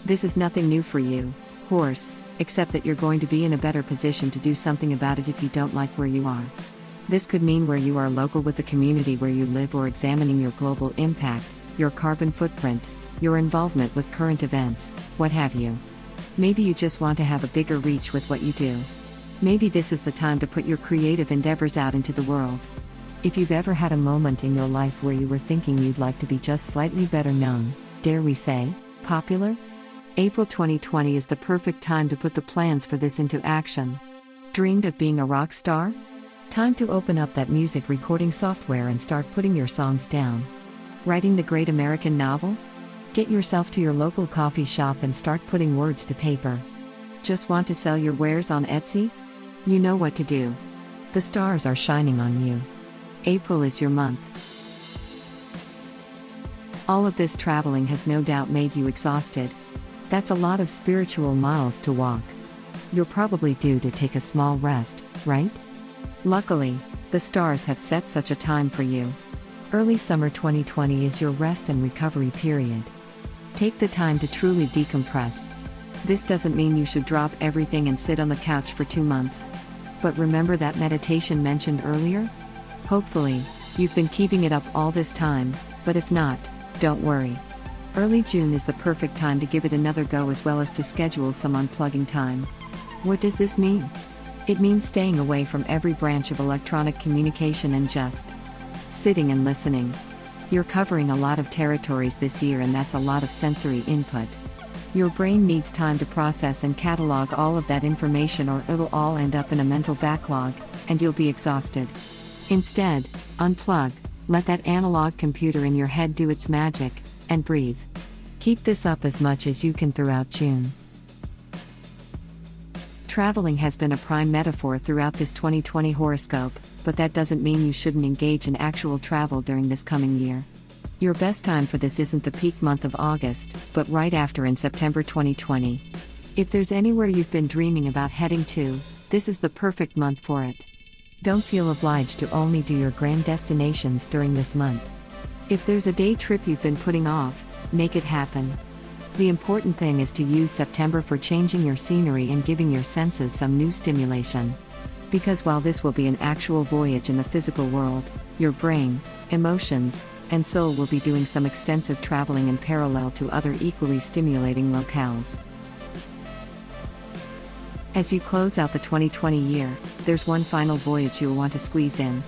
This is nothing new for you, Horse, except that you're going to be in a better position to do something about it if you don't like where you are. This could mean where you are local with the community where you live, or examining your global impact, your carbon footprint, your involvement with current events, what have you. Maybe you just want to have a bigger reach with what you do. Maybe this is the time to put your creative endeavors out into the world. If you've ever had a moment in your life where you were thinking you'd like to be just slightly better known, dare we say, popular? April 2020 is the perfect time to put the plans for this into action. Dreamed of being a rock star? Time to open up that music recording software and start putting your songs down. Writing the great American novel? Get yourself to your local coffee shop and start putting words to paper. Just want to sell your wares on Etsy? You know what to do. The stars are shining on you. April is your month. All of this traveling has no doubt made you exhausted. That's a lot of spiritual miles to walk. You're probably due to take a small rest, right? Luckily, the stars have set such a time for you. Early summer 2020 is your rest and recovery period. Take the time to truly decompress. This doesn't mean you should drop everything and sit on the couch for 2 months. But remember that meditation mentioned earlier? Hopefully, you've been keeping it up all this time, but if not, don't worry. Early June is the perfect time to give it another go, as well as to schedule some unplugging time. What does this mean? It means staying away from every branch of electronic communication and just sitting and listening. You're covering a lot of territories this year, and that's a lot of sensory input. Your brain needs time to process and catalog all of that information, or it'll all end up in a mental backlog, and you'll be exhausted. Instead, unplug, let that analog computer in your head do its magic, and breathe. Keep this up as much as you can throughout June. Traveling has been a prime metaphor throughout this 2020 horoscope, but that doesn't mean you shouldn't engage in actual travel during this coming year. Your best time for this isn't the peak month of August, but right after in September 2020. If there's anywhere you've been dreaming about heading to, this is the perfect month for it. Don't feel obliged to only do your grand destinations during this month. If there's a day trip you've been putting off, make it happen. The important thing is to use September for changing your scenery and giving your senses some new stimulation. Because while this will be an actual voyage in the physical world, your brain, emotions, and soul will be doing some extensive traveling in parallel to other equally stimulating locales. As you close out the 2020 year, there's one final voyage you'll want to squeeze in.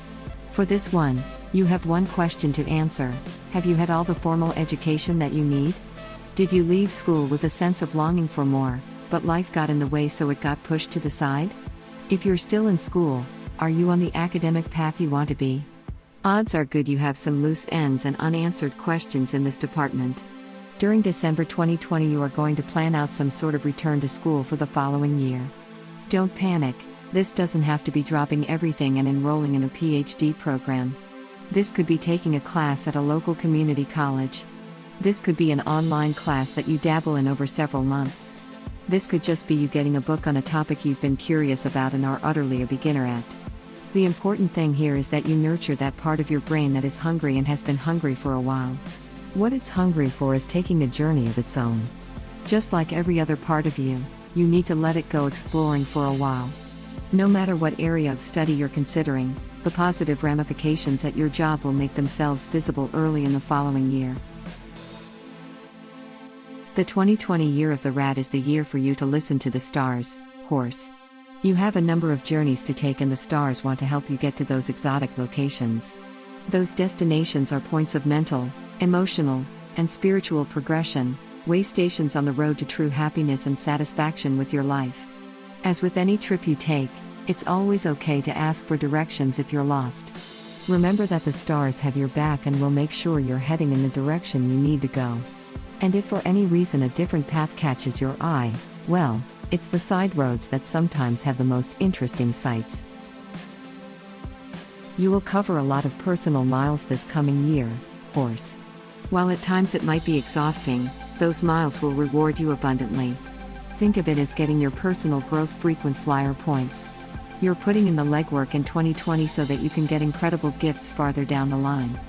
For this one, you have one question to answer: have you had all the formal education that you need? Did you leave school with a sense of longing for more, but life got in the way so it got pushed to the side? If you're still in school, are you on the academic path you want to be? Odds are good you have some loose ends and unanswered questions in this department. During December 2020, you are going to plan out some sort of return to school for the following year. Don't panic, this doesn't have to be dropping everything and enrolling in a PhD program. This could be taking a class at a local community college. This could be an online class that you dabble in over several months. This could just be you getting a book on a topic you've been curious about and are utterly a beginner at. The important thing here is that you nurture that part of your brain that is hungry and has been hungry for a while. What it's hungry for is taking a journey of its own. Just like every other part of you, you need to let it go exploring for a while. No matter what area of study you're considering, the positive ramifications at your job will make themselves visible early in the following year. The 2020 year of the rat is the year for you to listen to the stars, horse. You have a number of journeys to take, and the stars want to help you get to those exotic locations. Those destinations are points of mental, emotional, and spiritual progression, way stations on the road to true happiness and satisfaction with your life. As with any trip you take, it's always okay to ask for directions if you're lost. Remember that the stars have your back and will make sure you're heading in the direction you need to go. And if for any reason a different path catches your eye, well, it's the side roads that sometimes have the most interesting sights. You will cover a lot of personal miles this coming year, horse. While at times it might be exhausting, those miles will reward you abundantly. Think of it as getting your personal growth frequent flyer points. You're putting in the legwork in 2020 so that you can get incredible gifts farther down the line.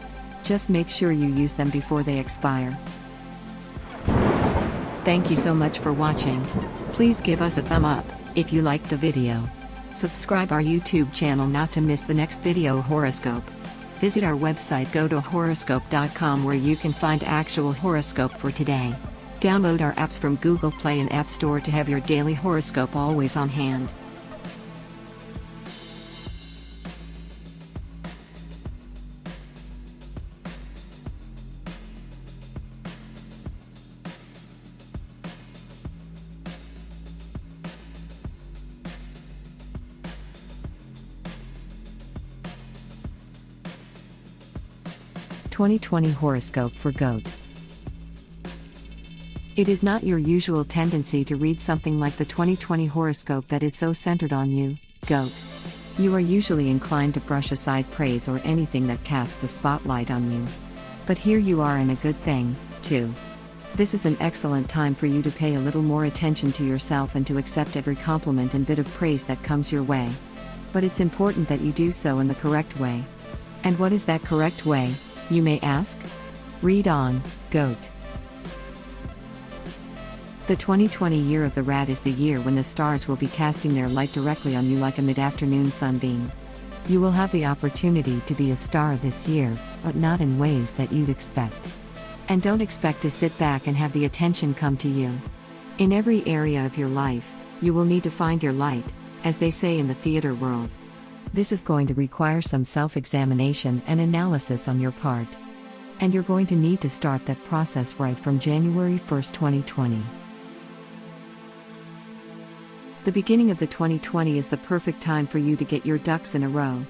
Just make sure you use them before they expire. Thank you so much for watching. Please give us a thumb up if you liked the video. Subscribe our YouTube channel not to miss the next video horoscope. Visit our website, go to horoscope.com, where you can find actual horoscope for today. Download our apps from Google Play and App Store to have your daily horoscope always on hand. (2020) Horoscope for Goat. It is not your usual tendency to read something like the 2020 horoscope that is so centered on you, Goat. You are usually inclined to brush aside praise or anything that casts a spotlight on you. But here you are, in a good thing, too. This is an excellent time for you to pay a little more attention to yourself and to accept every compliment and bit of praise that comes your way. But it's important that you do so in the correct way. And what is that correct way, you may ask? Read on, Goat. The 2020 year of the rat is the year when the stars will be casting their light directly on you like a mid-afternoon sunbeam. You will have the opportunity to be a star this year, but not in ways that you'd expect. And don't expect to sit back and have the attention come to you. In every area of your life, You will need to find your light, as they say in the theater world. This is going to require some self-examination and analysis on your part. And you're going to need to start that process right from January 1st, 2020. The beginning of the 2020 is the perfect time for you to get your ducks in a row.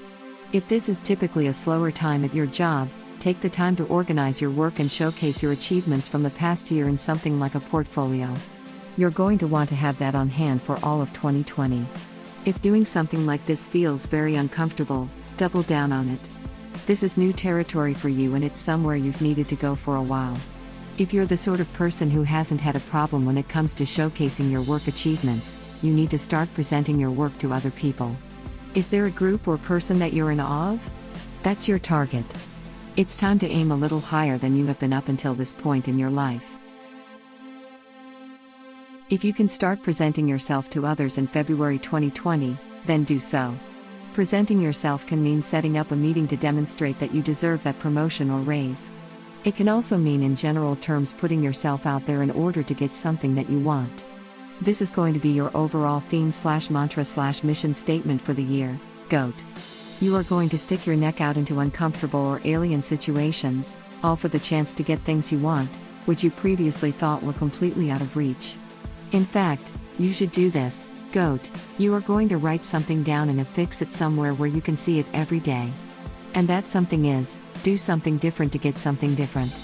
If this is typically a slower time at your job, take the time to organize your work and showcase your achievements from the past year in something like a portfolio. You're going to want to have that on hand for all of 2020. If doing something like this feels very uncomfortable, double down on it. This is new territory for you and it's somewhere you've needed to go for a while. If you're the sort of person who hasn't had a problem when it comes to showcasing your work achievements, you need to start presenting your work to other people. Is there a group or person that you're in awe of? That's your target. It's time to aim a little higher than you have been up until this point in your life. If you can start presenting yourself to others in February 2020, then do so. Presenting yourself can mean setting up a meeting to demonstrate that you deserve that promotion or raise. It can also mean in general terms putting yourself out there in order to get something that you want. This is going to be your overall theme/mantra/mission statement for the year, GOAT. You are going to stick your neck out into uncomfortable or alien situations, all for the chance to get things you want, which you previously thought were completely out of reach. In fact, you should do this, GOAT. You are going to write something down and affix it somewhere where you can see it every day. And that something is, do something different to get something different.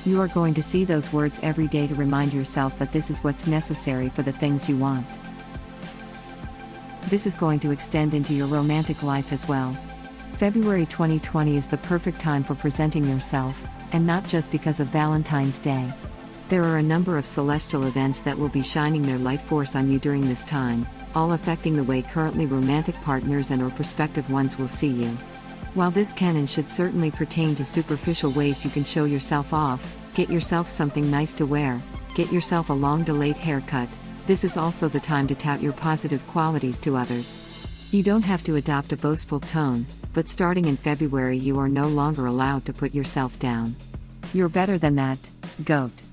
You are going to see those words every day to remind yourself that this is what's necessary for the things you want. This is going to extend into your romantic life as well. February 2020 is the perfect time for presenting yourself, and not just because of Valentine's Day. There are a number of celestial events that will be shining their light force on you during this time, all affecting the way currently romantic partners and/or prospective ones will see you. While this can and should certainly pertain to superficial ways you can show yourself off, get yourself something nice to wear, get yourself a long-delayed haircut, this is also the time to tout your positive qualities to others. You don't have to adopt a boastful tone, but starting in February you are no longer allowed to put yourself down. You're better than that, GOAT.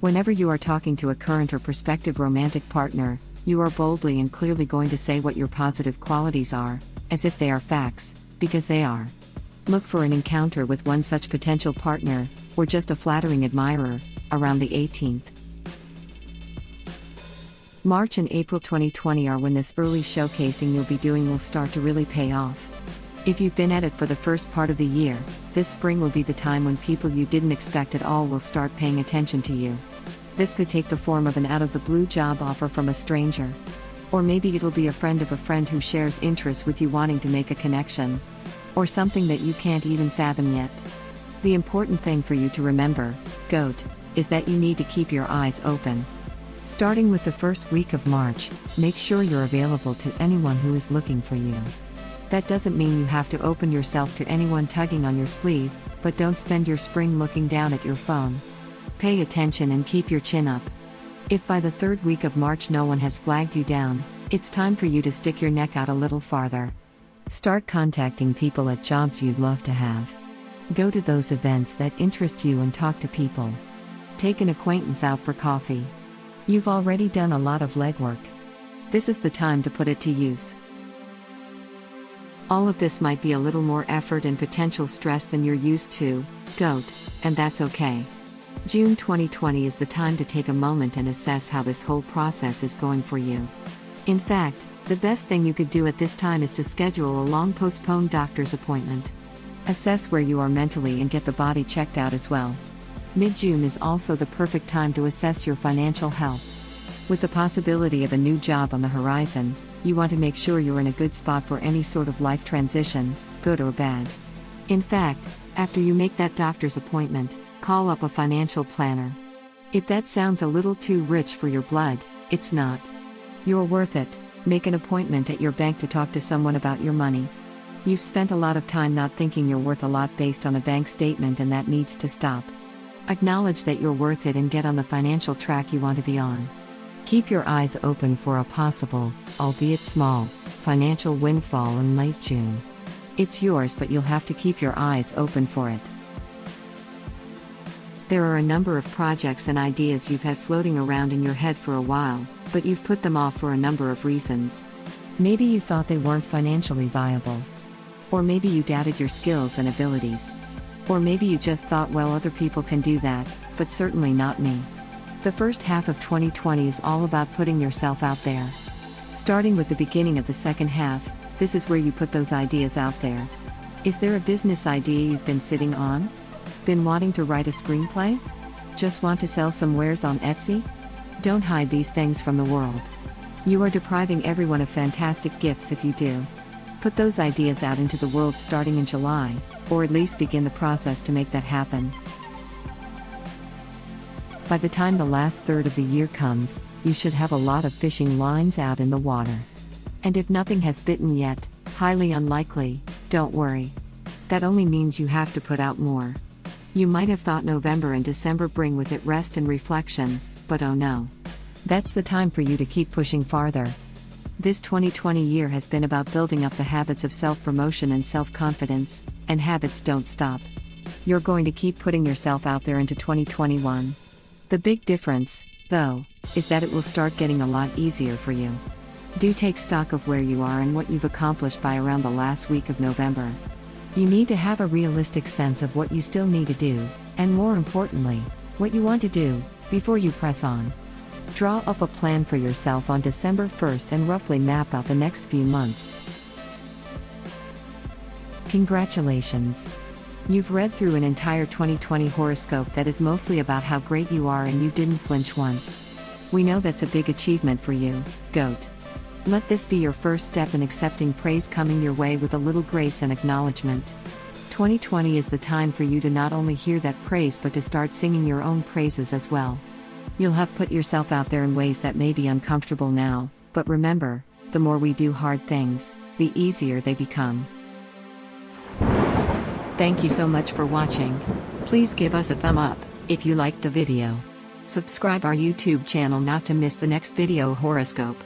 Whenever you are talking to a current or prospective romantic partner, you are boldly and clearly going to say what your positive qualities are, as if they are facts, because they are. Look for an encounter with one such potential partner, or just a flattering admirer, around the 18th. March and April 2020 are when this early showcasing you'll be doing will start to really pay off. If you've been at it for the first part of the year, this spring will be the time when people you didn't expect at all will start paying attention to you. This could take the form of an out-of-the-blue job offer from a stranger. Or maybe it'll be a friend of a friend who shares interests with you wanting to make a connection. Or something that you can't even fathom yet. The important thing for you to remember, GOAT, is that you need to keep your eyes open. Starting with the first week of March, make sure you're available to anyone who is looking for you. That doesn't mean you have to open yourself to anyone tugging on your sleeve, but don't spend your spring looking down at your phone. Pay attention and keep your chin up. If by the third week of March no one has flagged you down, it's time for you to stick your neck out a little farther. Start contacting people at jobs you'd love to have. Go to those events that interest you and talk to people. Take an acquaintance out for coffee. You've already done a lot of legwork. This is the time to put it to use. All of this might be a little more effort and potential stress than you're used to, GOAT, and that's okay. June 2020 is the time to take a moment and assess how this whole process is going for you. In fact, the best thing you could do at this time is to schedule a long postponed doctor's appointment. Assess where you are mentally and get the body checked out as well. Mid-June is also the perfect time to assess your financial health. With the possibility of a new job on the horizon, you want to make sure you're in a good spot for any sort of life transition, good or bad. In fact, after you make that doctor's appointment, call up a financial planner. If that sounds a little too rich for your blood, it's not. You're worth it. Make an appointment at your bank to talk to someone about your money. You've spent a lot of time not thinking you're worth a lot based on a bank statement, and that needs to stop. Acknowledge that you're worth it and get on the financial track you want to be on. Keep your eyes open for a possible, albeit small, financial windfall in late June. It's yours, but you'll have to keep your eyes open for it. There are a number of projects and ideas you've had floating around in your head for a while, but you've put them off for a number of reasons. Maybe you thought they weren't financially viable. Or maybe you doubted your skills and abilities. Or maybe you just thought, well, other people can do that, but certainly not me. The first half of 2020 is all about putting yourself out there. Starting with the beginning of the second half, this is where you put those ideas out there. Is there a business idea you've been sitting on? Been wanting to write a screenplay? Just want to sell some wares on Etsy? Don't hide these things from the world. You are depriving everyone of fantastic gifts if you do. Put those ideas out into the world starting in July, or at least begin the process to make that happen. By the time the last third of the year comes, you should have a lot of fishing lines out in the water. And if nothing has bitten yet, highly unlikely, don't worry. That only means you have to put out more. You might have thought November and December bring with it rest and reflection, but oh no. That's the time for you to keep pushing farther. This 2020 year has been about building up the habits of self-promotion and self-confidence, and habits don't stop. You're going to keep putting yourself out there into 2021. The big difference, though, is that it will start getting a lot easier for you. Do take stock of where you are and what you've accomplished by around the last week of November. You need to have a realistic sense of what you still need to do, and more importantly, what you want to do, before you press on. Draw up a plan for yourself on December 1st and roughly map out the next few months. Congratulations! You've read through an entire 2020 horoscope that is mostly about how great you are and you didn't flinch once. We know that's a big achievement for you, GOAT. Let this be your first step in accepting praise coming your way with a little grace and acknowledgement. 2020 is the time for you to not only hear that praise but to start singing your own praises as well. You'll have put yourself out there in ways that may be uncomfortable now, but remember, the more we do hard things, the easier they become. Thank you so much for watching. Please give us a thumb up if you liked the video. Subscribe our YouTube channel not to miss the next video horoscope.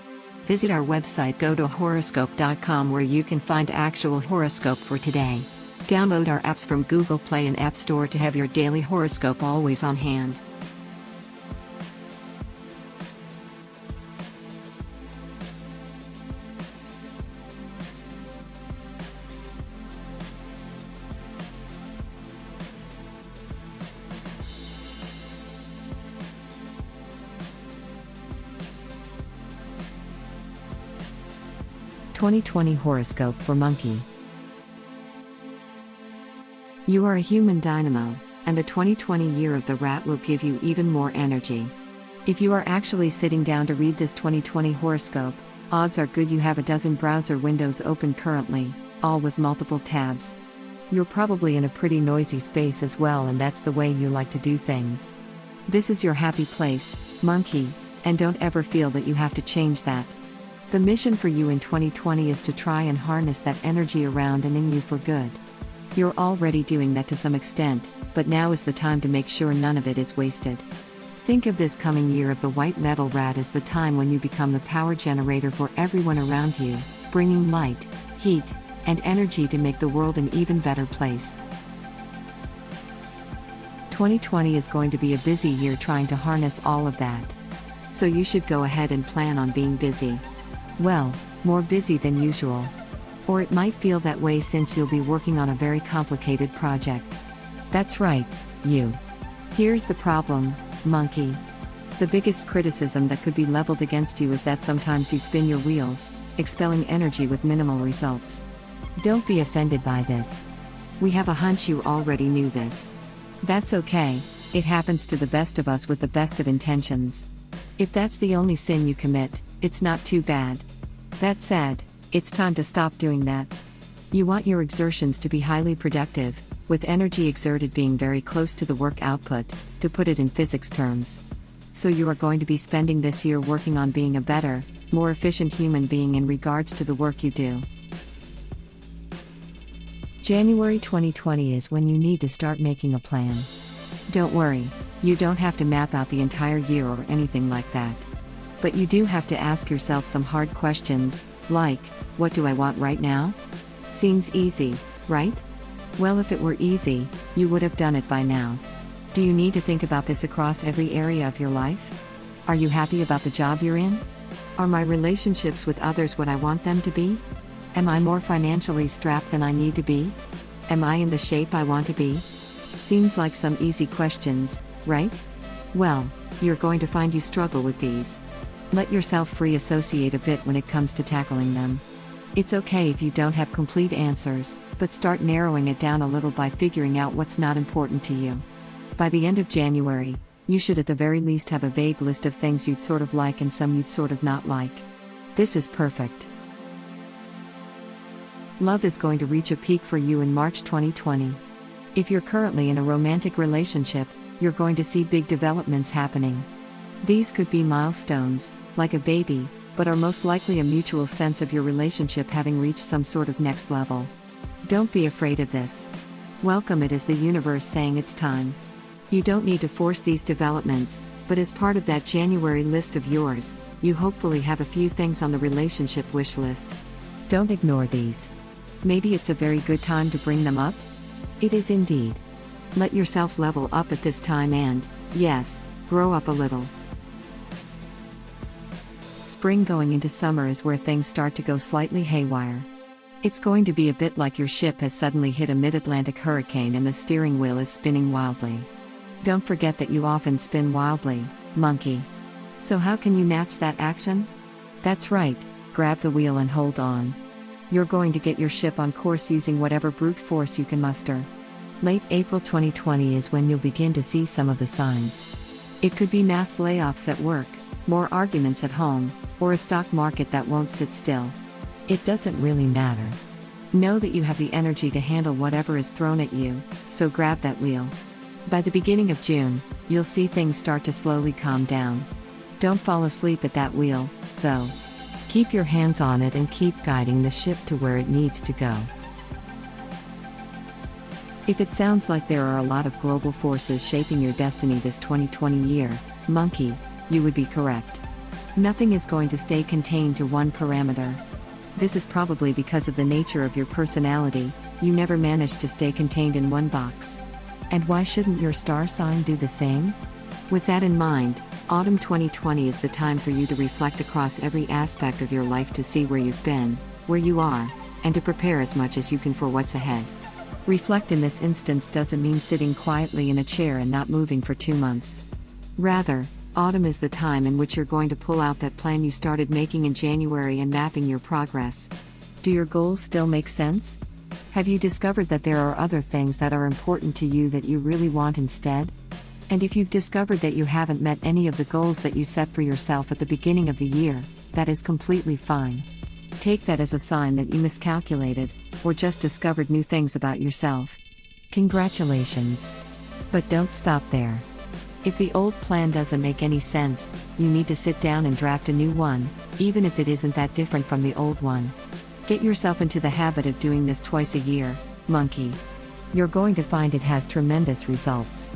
Visit our website, go to horoscope.com, where you can find actual horoscope for today. Download our apps from Google Play and App Store to have your daily horoscope always on hand. (2020) Horoscope for Monkey. You are a human dynamo, and the 2020 year of the rat will give you even more energy. If you are actually sitting down to read this 2020 horoscope, odds are good you have a dozen browser windows open currently, all with multiple tabs. You're probably in a pretty noisy space as well, and that's the way you like to do things. This is your happy place, Monkey, and don't ever feel that you have to change that. The mission for you in 2020 is to try and harness that energy around and in you for good. You're already doing that to some extent, but now is the time to make sure none of it is wasted. Think of this coming year of the white metal rat as the time when you become the power generator for everyone around you, bringing light, heat, and energy to make the world an even better place. 2020 is going to be a busy year trying to harness all of that. So you should go ahead and plan on being busy. Well, more busy than usual. Or it might feel that way since you'll be working on a very complicated project. That's right, you. Here's the problem, Monkey. The biggest criticism that could be leveled against you is that sometimes you spin your wheels, expelling energy with minimal results. Don't be offended by this. We have a hunch you already knew this. That's okay, it happens to the best of us with the best of intentions. If that's the only sin you commit, it's not too bad. That said, it's time to stop doing that. You want your exertions to be highly productive, with energy exerted being very close to the work output, to put it in physics terms. So you are going to be spending this year working on being a better, more efficient human being in regards to the work you do. January 2020 is when you need to start making a plan. Don't worry, you don't have to map out the entire year or anything like that. But you do have to ask yourself some hard questions, like, what do I want right now? Seems easy, right? Well, if it were easy, you would have done it by now. Do you need to think about this across every area of your life? Are you happy about the job you're in? Are my relationships with others what I want them to be? Am I more financially strapped than I need to be? Am I in the shape I want to be? Seems like some easy questions, right? Well, you're going to find you struggle with these. Let yourself free associate a bit when it comes to tackling them. It's okay if you don't have complete answers, but start narrowing it down a little by figuring out what's not important to you. By the end of January, you should at the very least have a vague list of things you'd sort of like and some you'd sort of not like. This is perfect. Love is going to reach a peak for you in March 2020. If you're currently in a romantic relationship, you're going to see big developments happening. These could be milestones, like a baby, but are most likely a mutual sense of your relationship having reached some sort of next level. Don't be afraid of this. Welcome it as the universe saying it's time. You don't need to force these developments, but as part of that January list of yours, you hopefully have a few things on the relationship wish list. Don't ignore these. Maybe it's a very good time to bring them up? It is indeed. Let yourself level up at this time and, yes, grow up a little. Spring going into summer is where things start to go slightly haywire. It's going to be a bit like your ship has suddenly hit a mid-Atlantic hurricane and the steering wheel is spinning wildly. Don't forget that you often spin wildly, monkey. So how can you match that action? That's right, grab the wheel and hold on. You're going to get your ship on course using whatever brute force you can muster. Late April 2020 is when you'll begin to see some of the signs. It could be mass layoffs at work, more arguments at home, or a stock market that won't sit still. It doesn't really matter. Know that you have the energy to handle whatever is thrown at you, so grab that wheel. By the beginning of June, you'll see things start to slowly calm down. Don't fall asleep at that wheel, though. Keep your hands on it and keep guiding the ship to where it needs to go. If it sounds like there are a lot of global forces shaping your destiny this 2020 year, monkey, you would be correct. Nothing is going to stay contained to one parameter. This is probably because of the nature of your personality, you never manage to stay contained in one box. And why shouldn't your star sign do the same? With that in mind, autumn 2020 is the time for you to reflect across every aspect of your life to see where you've been, where you are, and to prepare as much as you can for what's ahead. Reflect in this instance doesn't mean sitting quietly in a chair and not moving for 2 months. Rather, autumn is the time in which you're going to pull out that plan you started making in January and mapping your progress. Do your goals still make sense? Have you discovered that there are other things that are important to you that you really want instead? And if you've discovered that you haven't met any of the goals that you set for yourself at the beginning of the year, that is completely fine. Take that as a sign that you miscalculated, or just discovered new things about yourself. Congratulations. But don't stop there. If the old plan doesn't make any sense, you need to sit down and draft a new one, even if it isn't that different from the old one. Get yourself into the habit of doing this twice a year, monkey. You're going to find it has tremendous results.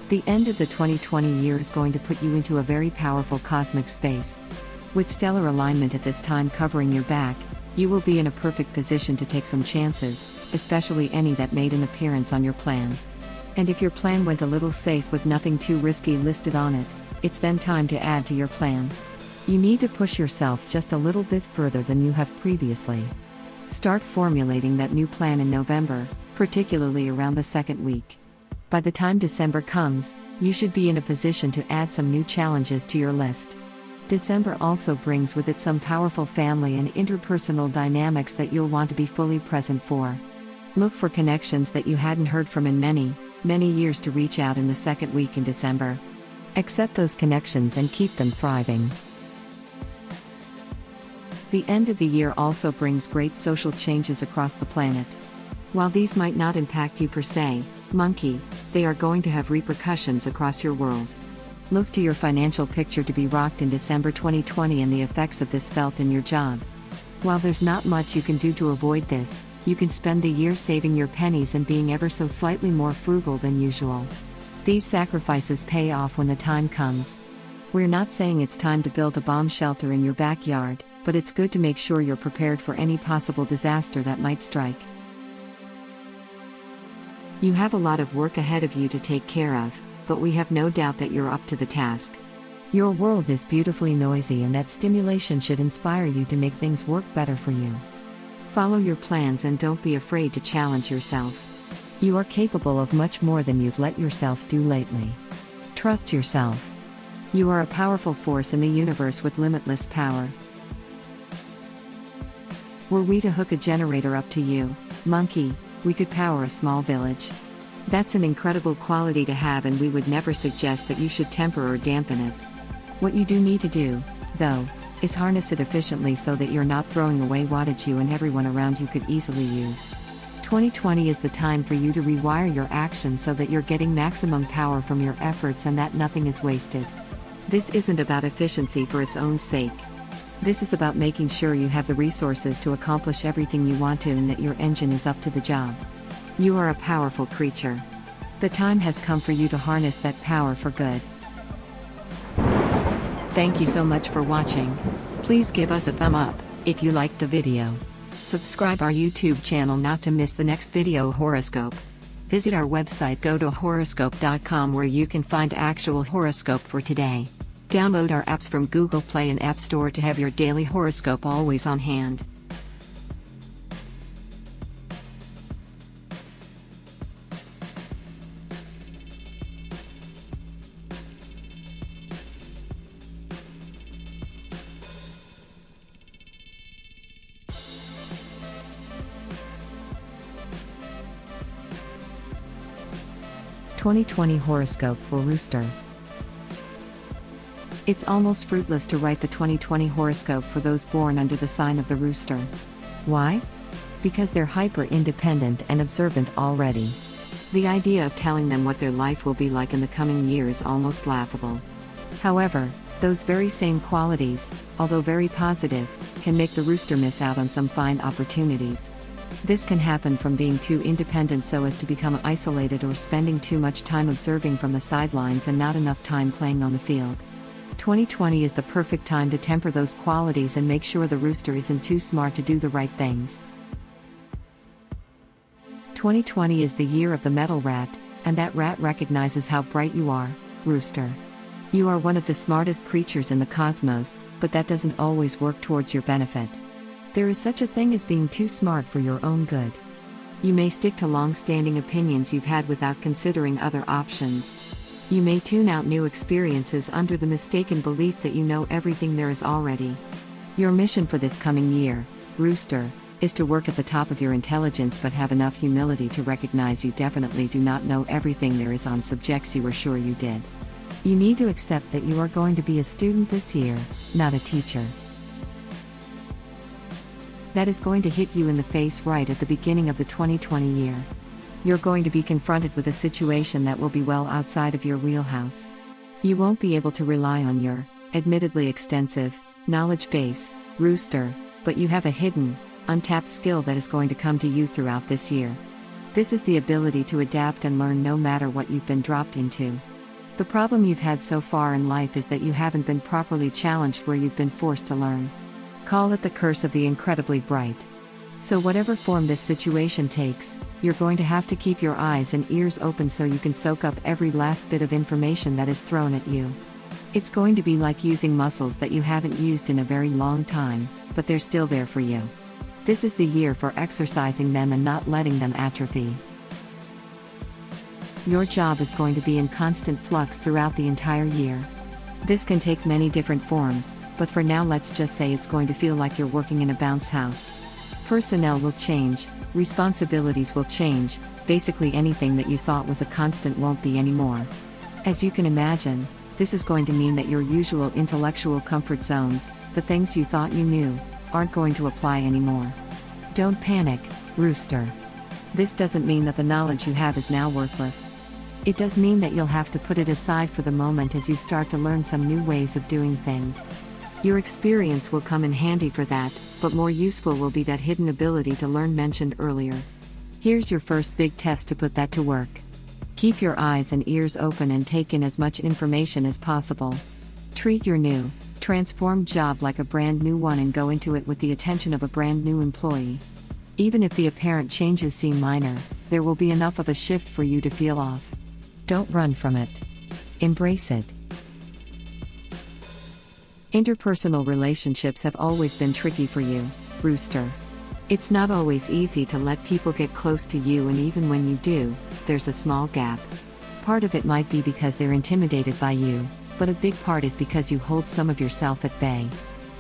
The end of the 2020 year is going to put you into a very powerful cosmic space. With stellar alignment at this time covering your back, you will be in a perfect position to take some chances, especially any that made an appearance on your plan. And if your plan went a little safe with nothing too risky listed on it, it's then time to add to your plan. You need to push yourself just a little bit further than you have previously. Start formulating that new plan in November, particularly around the second week. By the time December comes, you should be in a position to add some new challenges to your list. December also brings with it some powerful family and interpersonal dynamics that you'll want to be fully present for. Look for connections that you hadn't heard from in many, many years to reach out in the second week in December. Accept those connections and keep them thriving. The end of the year also brings great social changes across the planet. While these might not impact you per se, monkey, they are going to have repercussions across your world. Look to your financial picture to be rocked in December 2020 and the effects of this felt in your job. While there's not much you can do to avoid this, you can spend the year saving your pennies and being ever so slightly more frugal than usual. These sacrifices pay off when the time comes. We're not saying it's time to build a bomb shelter in your backyard, but it's good to make sure you're prepared for any possible disaster that might strike. You have a lot of work ahead of you to take care of, but we have no doubt that you're up to the task. Your world is beautifully noisy, and that stimulation should inspire you to make things work better for you. Follow your plans and don't be afraid to challenge yourself. You are capable of much more than you've let yourself do lately. Trust yourself. You are a powerful force in the universe with limitless power. Were we to hook a generator up to you, monkey, we could power a small village. That's an incredible quality to have, and we would never suggest that you should temper or dampen it. What you do need to do, though, is harness it efficiently so that you're not throwing away wattage you and everyone around you could easily use. 2020 is the time for you to rewire your actions so that you're getting maximum power from your efforts and that nothing is wasted. This isn't about efficiency for its own sake. This is about making sure you have the resources to accomplish everything you want to and that your engine is up to the job. You are a powerful creature. The time has come for you to harness that power for good. Thank you so much for watching. Please give us a thumb up if you liked the video. Subscribe our YouTube channel not to miss the next video horoscope. Visit our website, go to horoscope.com, where you can find actual horoscope for today. Download our apps from Google Play and App Store to have your daily horoscope always on hand. (2020) Horoscope for Rooster. It's almost fruitless to write the 2020 horoscope for those born under the sign of the Rooster. Why? Because they're hyper-independent and observant already. The idea of telling them what their life will be like in the coming year is almost laughable. However, those very same qualities, although very positive, can make the Rooster miss out on some fine opportunities. This can happen from being too independent so as to become isolated, or spending too much time observing from the sidelines and not enough time playing on the field. 2020 is the perfect time to temper those qualities and make sure the Rooster isn't too smart to do the right things. 2020 is the year of the metal rat, and that rat recognizes how bright you are, Rooster. You are one of the smartest creatures in the cosmos, but that doesn't always work towards your benefit. There is such a thing as being too smart for your own good. You may stick to long-standing opinions you've had without considering other options. You may tune out new experiences under the mistaken belief that you know everything there is already. Your mission for this coming year, Rooster, is to work at the top of your intelligence but have enough humility to recognize you definitely do not know everything there is on subjects you were sure you did. You need to accept that you are going to be a student this year, not a teacher. That is going to hit you in the face right at the beginning of the 2020 year. You're going to be confronted with a situation that will be well outside of your wheelhouse. You won't be able to rely on your, admittedly extensive, knowledge base, Rooster, but you have a hidden, untapped skill that is going to come to you throughout this year. This is the ability to adapt and learn no matter what you've been dropped into. The problem you've had so far in life is that you haven't been properly challenged where you've been forced to learn. Call it the curse of the incredibly bright. So whatever form this situation takes, you're going to have to keep your eyes and ears open so you can soak up every last bit of information that is thrown at you. It's going to be like using muscles that you haven't used in a very long time, but they're still there for you. This is the year for exercising them and not letting them atrophy. Your job is going to be in constant flux throughout the entire year. This can take many different forms, but for now let's just say it's going to feel like you're working in a bounce house. Personnel will change, responsibilities will change, basically anything that you thought was a constant won't be anymore. As you can imagine, this is going to mean that your usual intellectual comfort zones, the things you thought you knew, aren't going to apply anymore. Don't panic, Rooster. This doesn't mean that the knowledge you have is now worthless. It does mean that you'll have to put it aside for the moment as you start to learn some new ways of doing things. Your experience will come in handy for that, but more useful will be that hidden ability to learn mentioned earlier. Here's your first big test to put that to work. Keep your eyes and ears open and take in as much information as possible. Treat your new, transformed job like a brand new one and go into it with the attention of a brand new employee. Even if the apparent changes seem minor, there will be enough of a shift for you to feel off. Don't run from it. Embrace it. Interpersonal relationships have always been tricky for you, Rooster. It's not always easy to let people get close to you, and even when you do, there's a small gap. Part of it might be because they're intimidated by you, but a big part is because you hold some of yourself at bay.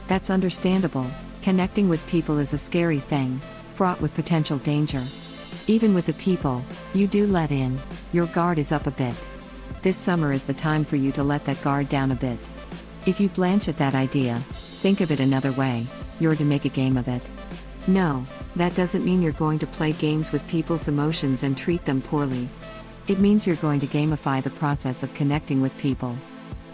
That's understandable. Connecting with people is a scary thing, fraught with potential danger. Even with the people you do let in, your guard is up a bit. This summer is the time for you to let that guard down a bit. If you blanch at that idea, think of it another way: you're to make a game of it. No, that doesn't mean you're going to play games with people's emotions and treat them poorly. It means you're going to gamify the process of connecting with people.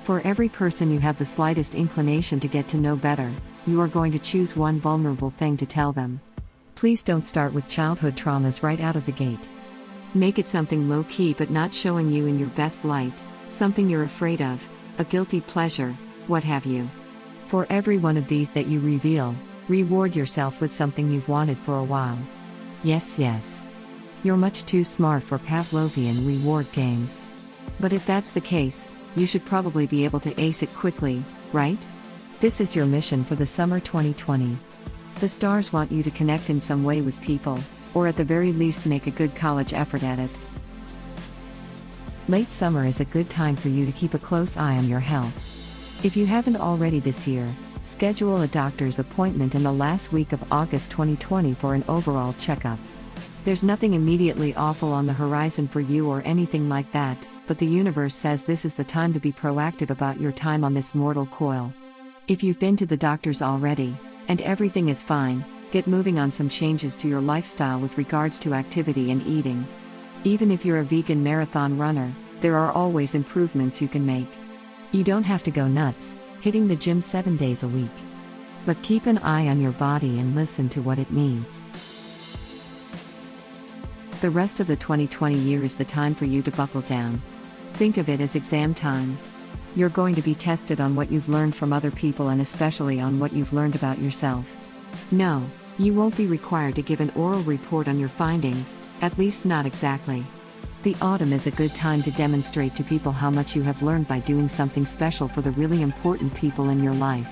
For every person you have the slightest inclination to get to know better, you are going to choose one vulnerable thing to tell them. Please don't start with childhood traumas right out of the gate. Make it something low-key but not showing you in your best light, something you're afraid of, a guilty pleasure, what have you. For every one of these that you reveal, reward yourself with something you've wanted for a while. Yes. You're much too smart for Pavlovian reward games. But if that's the case, you should probably be able to ace it quickly, right? This is your mission for the summer 2020. The stars want you to connect in some way with people, or at the very least make a good college effort at it. Late summer is a good time for you to keep a close eye on your health. If you haven't already this year, schedule a doctor's appointment in the last week of August 2020 for an overall checkup. There's nothing immediately awful on the horizon for you or anything like that, but the universe says this is the time to be proactive about your time on this mortal coil. If you've been to the doctors already, and everything is fine, get moving on some changes to your lifestyle with regards to activity and eating. Even if you're a vegan marathon runner, there are always improvements you can make. You don't have to go nuts, hitting the gym 7 days a week. But keep an eye on your body and listen to what it needs. The rest of the 2020 year is the time for you to buckle down. Think of it as exam time. You're going to be tested on what you've learned from other people and especially on what you've learned about yourself. No, you won't be required to give an oral report on your findings, at least not exactly. The autumn is a good time to demonstrate to people how much you have learned by doing something special for the really important people in your life.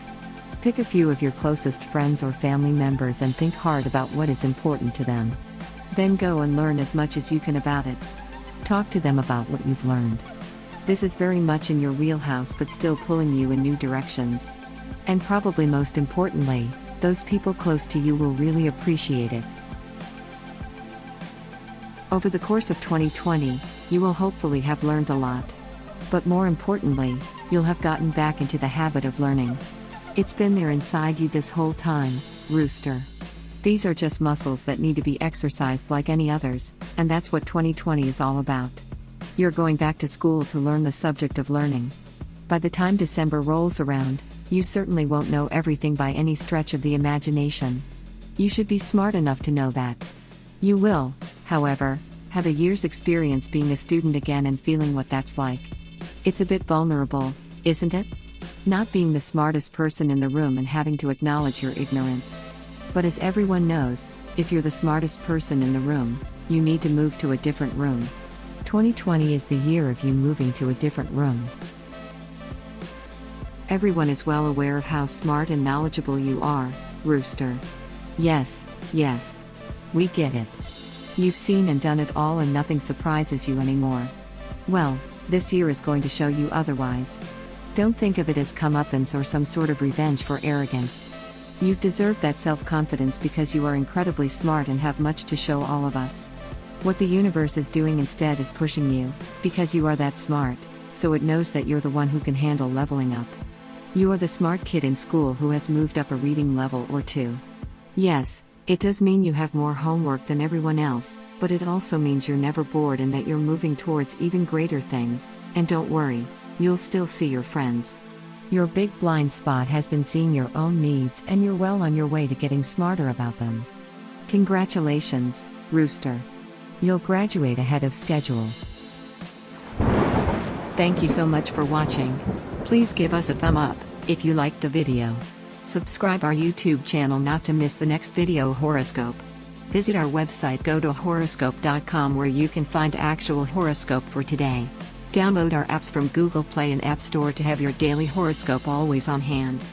Pick a few of your closest friends or family members and think hard about what is important to them. Then go and learn as much as you can about it. Talk to them about what you've learned. This is very much in your wheelhouse but still pulling you in new directions. And probably most importantly, those people close to you will really appreciate it. Over the course of 2020, you will hopefully have learned a lot. But more importantly, you'll have gotten back into the habit of learning. It's been there inside you this whole time, Rooster. These are just muscles that need to be exercised like any others, and that's what 2020 is all about. You're going back to school to learn the subject of learning. By the time December rolls around, you certainly won't know everything by any stretch of the imagination. You should be smart enough to know that. You will, however, have a year's experience being a student again and feeling what that's like. It's a bit vulnerable, isn't it? Not being the smartest person in the room and having to acknowledge your ignorance. But as everyone knows, if you're the smartest person in the room, you need to move to a different room. 2020 is the year of you moving to a different room. Everyone is well aware of how smart and knowledgeable you are, Rooster. Yes. We get it. You've seen and done it all and nothing surprises you anymore. Well, this year is going to show you otherwise. Don't think of it as comeuppance or some sort of revenge for arrogance. You've deserved that self-confidence because you are incredibly smart and have much to show all of us. What the universe is doing instead is pushing you, because you are that smart, so it knows that you're the one who can handle leveling up. You are the smart kid in school who has moved up a reading level or two. Yes, it does mean you have more homework than everyone else, but it also means you're never bored and that you're moving towards even greater things, and don't worry, you'll still see your friends. Your big blind spot has been seeing your own needs and you're well on your way to getting smarter about them. Congratulations, Rooster. You'll graduate ahead of schedule. Thank you so much for watching. Please give us a thumb up if you liked the video. Subscribe our YouTube channel not to miss the next video horoscope. Visit our website, go to horoscope.com, where you can find actual horoscope for today. Download our apps from Google Play and App Store to have your daily horoscope always on hand.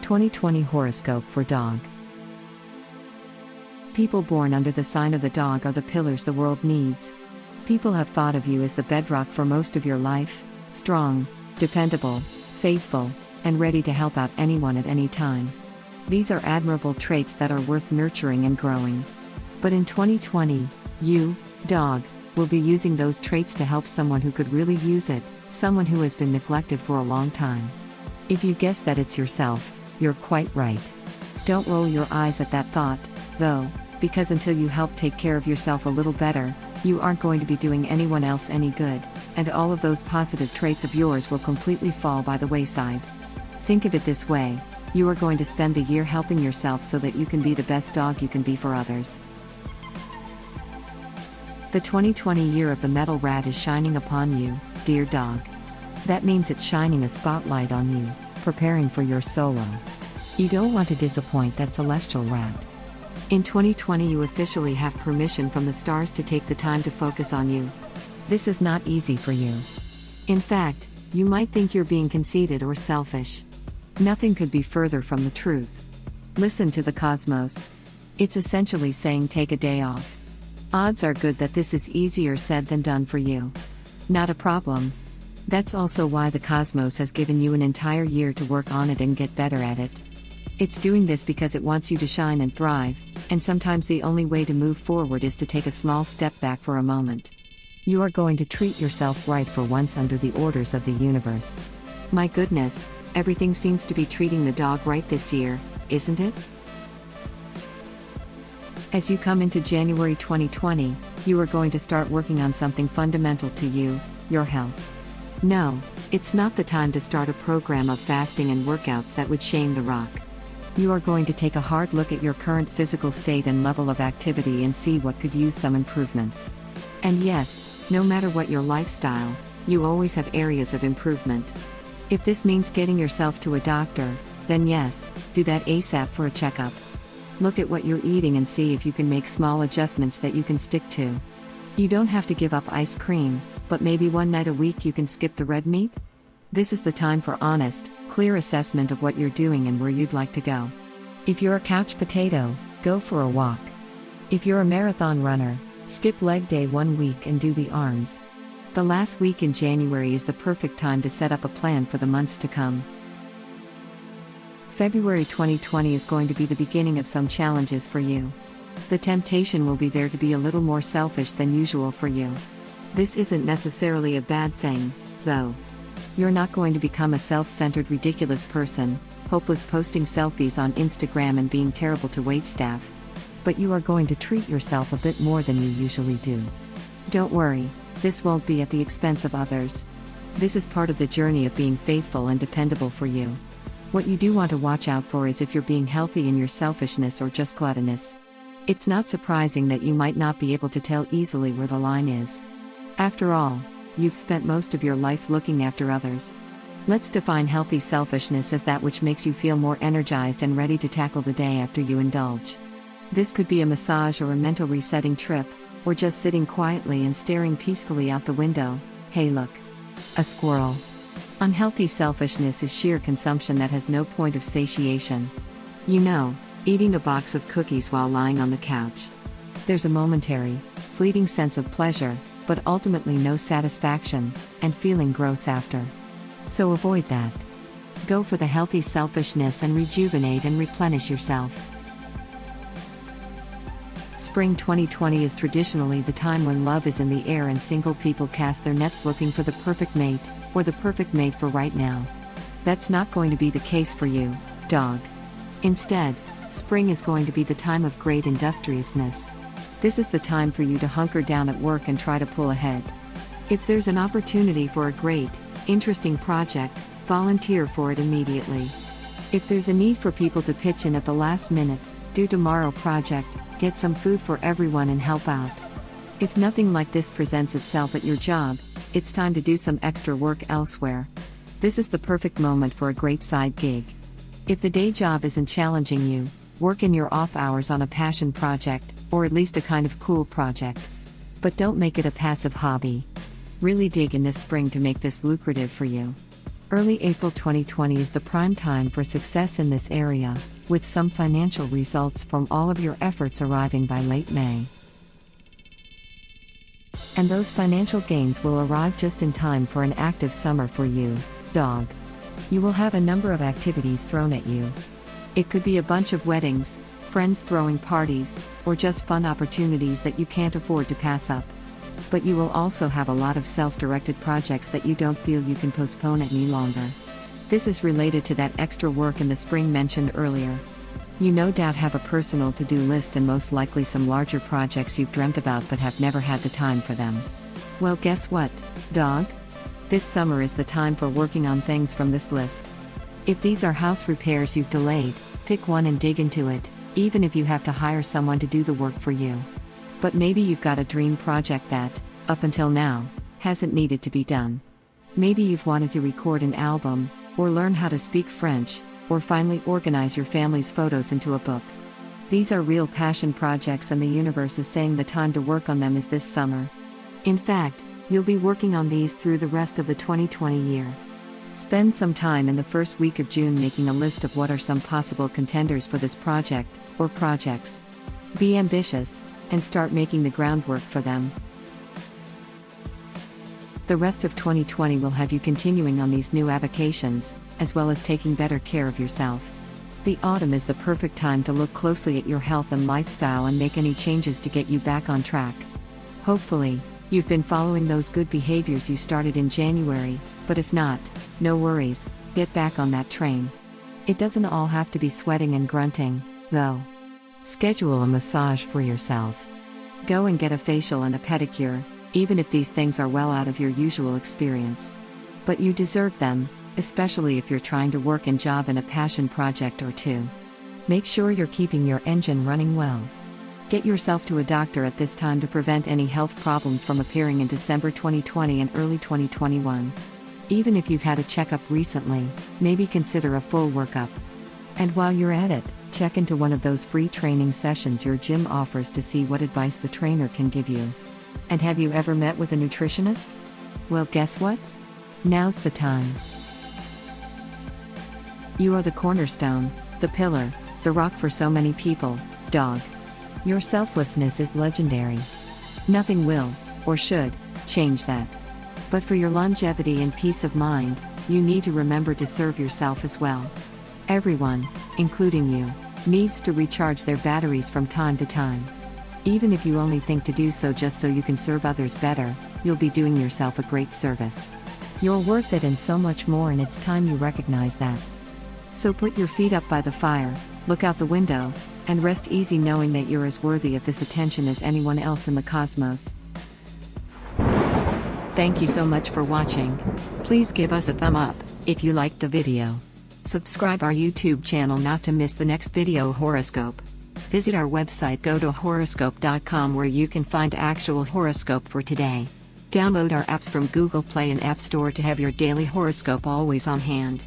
(2020) Horoscope for Dog. People born under the sign of the dog are the pillars the world needs. People have thought of you as the bedrock for most of your life, strong, dependable, faithful, and ready to help out anyone at any time. These are admirable traits that are worth nurturing and growing. But in 2020, you, dog, will be using those traits to help someone who could really use it, someone who has been neglected for a long time. If you guess that it's yourself, you're quite right. Don't roll your eyes at that thought, though, because until you help take care of yourself a little better, you aren't going to be doing anyone else any good, and all of those positive traits of yours will completely fall by the wayside. Think of it this way: you are going to spend the year helping yourself so that you can be the best dog you can be for others. The 2020 year of the metal rat is shining upon you, dear dog. That means it's shining a spotlight on you, preparing for your solo. You don't want to disappoint that celestial rat. In 2020, you officially have permission from the stars to take the time to focus on you. This is not easy for you. In fact, you might think you're being conceited or selfish. Nothing could be further from the truth. Listen to the cosmos. It's essentially saying take a day off. Odds are good that this is easier said than done for you. Not a problem. That's also why the cosmos has given you an entire year to work on it and get better at it. It's doing this because it wants you to shine and thrive, and sometimes the only way to move forward is to take a small step back for a moment. You are going to treat yourself right for once under the orders of the universe. My goodness, everything seems to be treating the dog right this year, isn't it? As you come into January 2020, you are going to start working on something fundamental to you, your health. No, it's not the time to start a program of fasting and workouts that would shame the rock. You are going to take a hard look at your current physical state and level of activity and see what could use some improvements. And yes, no matter what your lifestyle, you always have areas of improvement. If this means getting yourself to a doctor, then yes, do that ASAP for a checkup. Look at what you're eating and see if you can make small adjustments that you can stick to. You don't have to give up ice cream, but maybe one night a week you can skip the red meat? This is the time for honest, clear assessment of what you're doing and where you'd like to go. If you're a couch potato, go for a walk. If you're a marathon runner, skip leg day 1 week and do the arms. The last week in January is the perfect time to set up a plan for the months to come. February 2020 is going to be the beginning of some challenges for you. The temptation will be there to be a little more selfish than usual for you. This isn't necessarily a bad thing, though. You're not going to become a self-centered, ridiculous person, hopeless posting selfies on Instagram and being terrible to waitstaff. But you are going to treat yourself a bit more than you usually do. Don't worry, this won't be at the expense of others. This is part of the journey of being faithful and dependable for you. What you do want to watch out for is if you're being healthy in your selfishness or just gluttonous. It's not surprising that you might not be able to tell easily where the line is. After all, you've spent most of your life looking after others. Let's define healthy selfishness as that which makes you feel more energized and ready to tackle the day after you indulge. This could be a massage or a mental resetting trip, or just sitting quietly and staring peacefully out the window. Hey look! A squirrel. Unhealthy selfishness is sheer consumption that has no point of satiation. You know, eating a box of cookies while lying on the couch. There's a momentary, fleeting sense of pleasure, but ultimately no satisfaction, and feeling gross after. So avoid that. Go for the healthy selfishness and rejuvenate and replenish yourself. Spring 2020 is traditionally the time when love is in the air and single people cast their nets looking for the perfect mate, or the perfect mate for right now. That's not going to be the case for you, dog. Instead, spring is going to be the time of great industriousness. This is the time for you to hunker down at work and try to pull ahead. If there's an opportunity for a great, interesting project, Volunteer for it immediately. If there's a need for people to pitch in at the last minute, do tomorrow project, get some food for everyone and help out. If nothing like this presents itself at your job, it's time to do some extra work elsewhere. This is the perfect moment for a great side gig. If the day job isn't challenging you, work in your off hours on a passion project, or at least a kind of cool project. But don't make it a passive hobby. Really dig in this spring to make this lucrative for you. Early April 2020 is the prime time for success in this area, with some financial results from all of your efforts arriving by late May. And those financial gains will arrive just in time for an active summer for you, dog. You will have a number of activities thrown at you. It could be a bunch of weddings, friends throwing parties, or just fun opportunities that you can't afford to pass up. But you will also have a lot of self-directed projects that you don't feel you can postpone any longer. This is related to that extra work in the spring mentioned earlier. You no doubt have a personal to-do list and most likely some larger projects you've dreamt about but have never had the time for them. Well, guess what, dog? This summer is the time for working on things from this list. If these are house repairs you've delayed, pick one and dig into it, even if you have to hire someone to do the work for you. But maybe you've got a dream project that, up until now, hasn't needed to be done. Maybe you've wanted to record an album, or learn how to speak French, or finally organize your family's photos into a book. These are real passion projects and the universe is saying the time to work on them is this summer. In fact, you'll be working on these through the rest of the 2020 year. Spend some time in the first week of June making a list of what are some possible contenders for this project, or projects. Be ambitious, and start making the groundwork for them. The rest of 2020 will have you continuing on these new avocations, as well as taking better care of yourself. The autumn is the perfect time to look closely at your health and lifestyle and make any changes to get you back on track. Hopefully, you've been following those good behaviors you started in January, but if not, no worries, get back on that train. It doesn't all have to be sweating and grunting, though. Schedule a massage for yourself. Go and get a facial and a pedicure, even if these things are well out of your usual experience. But you deserve them, especially if you're trying to work and job in a passion project or two. Make sure you're keeping your engine running well. Get yourself to a doctor at this time to prevent any health problems from appearing in December 2020 and early 2021. Even if you've had a checkup recently, maybe consider a full workup. And while you're at it, check into one of those free training sessions your gym offers to see what advice the trainer can give you. And have you ever met with a nutritionist? Well, guess what? Now's the time. You are the cornerstone, the pillar, the rock for so many people, dog. Your selflessness is legendary. Nothing will, or should, change that. But for your longevity and peace of mind, you need to remember to serve yourself as well. Everyone, including you, needs to recharge their batteries from time to time. Even if you only think to do so just so you can serve others better, you'll be doing yourself a great service. You're worth it and so much more, and it's time you recognize that. So put your feet up by the fire, look out the window, and rest easy knowing that you're as worthy of this attention as anyone else in the cosmos. Thank you so much for watching. Please give us a thumb up if you liked the video. Subscribe our YouTube channel not to miss the next video horoscope. Visit our website, go to horoscope.com, where you can find actual horoscope for today. Download our apps from Google Play and App Store to have your daily horoscope always on hand.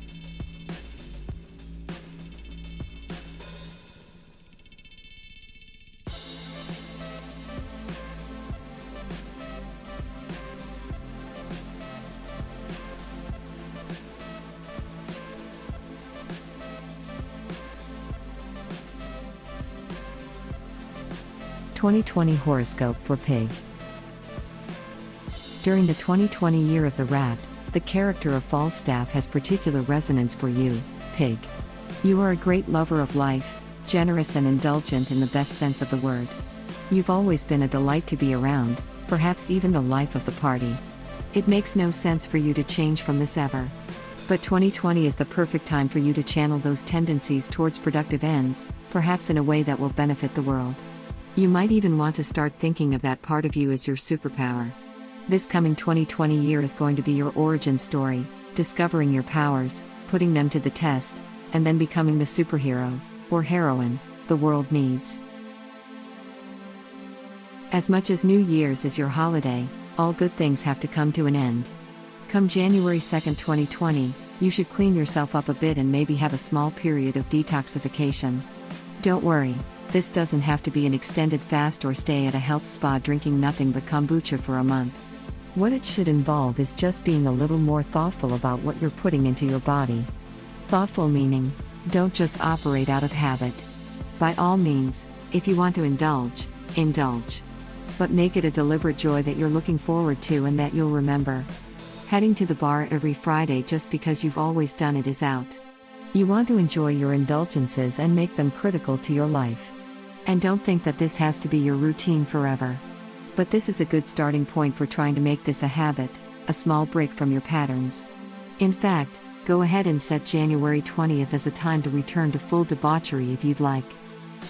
(2020) Horoscope for Pig. During the 2020 year of the rat, the character of Falstaff has particular resonance for you, Pig. You are a great lover of life, generous and indulgent in the best sense of the word. You've always been a delight to be around, perhaps even the life of the party. It makes no sense for you to change from this ever. But 2020 is the perfect time for you to channel those tendencies towards productive ends, perhaps in a way that will benefit the world. You might even want to start thinking of that part of you as your superpower. This coming 2020 year is going to be your origin story, discovering your powers, putting them to the test, and then becoming the superhero, or heroine, the world needs. As much as New Year's is your holiday, all good things have to come to an end. Come January 2nd, 2020, you should clean yourself up a bit and maybe have a small period of detoxification. Don't worry, this doesn't have to be an extended fast or stay at a health spa drinking nothing but kombucha for a month. What it should involve is just being a little more thoughtful about what you're putting into your body. Thoughtful meaning, don't just operate out of habit. By all means, if you want to indulge, indulge. But make it a deliberate joy that you're looking forward to and that you'll remember. Heading to the bar every Friday just because you've always done it is out. You want to enjoy your indulgences and make them critical to your life. And don't think that this has to be your routine forever. But this is a good starting point for trying to make this a habit, a small break from your patterns. In fact, go ahead and set January 20th as a time to return to full debauchery if you'd like.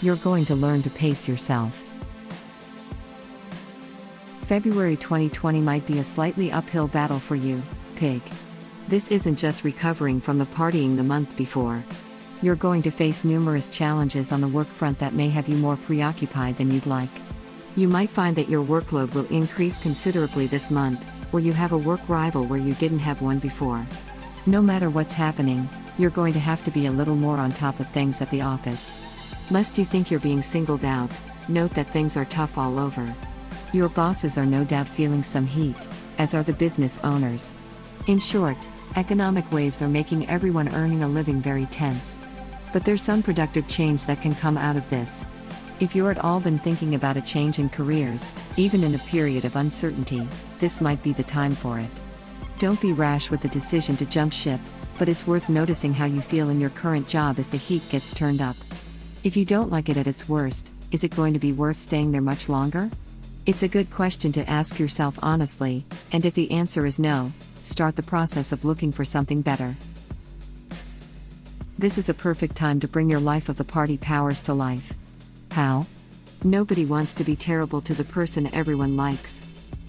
You're going to learn to pace yourself. February 2020 might be a slightly uphill battle for you, Pig. This isn't just recovering from the partying the month before. You're going to face numerous challenges on the work front that may have you more preoccupied than you'd like. You might find that your workload will increase considerably this month, or you have a work rival where you didn't have one before. No matter what's happening, you're going to have to be a little more on top of things at the office. Lest you think you're being singled out, note that things are tough all over. Your bosses are no doubt feeling some heat, as are the business owners. In short, economic waves are making everyone earning a living very tense. But there's some productive change that can come out of this. If you're at all been thinking about a change in careers, even in a period of uncertainty, this might be the time for it. Don't be rash with the decision to jump ship, but it's worth noticing how you feel in your current job as the heat gets turned up. If you don't like it at its worst, is it going to be worth staying there much longer? It's a good question to ask yourself honestly, and if the answer is no, start the process of looking for something better. This is a perfect time to bring your life of the party powers to life. How? Nobody wants to be terrible to the person everyone likes.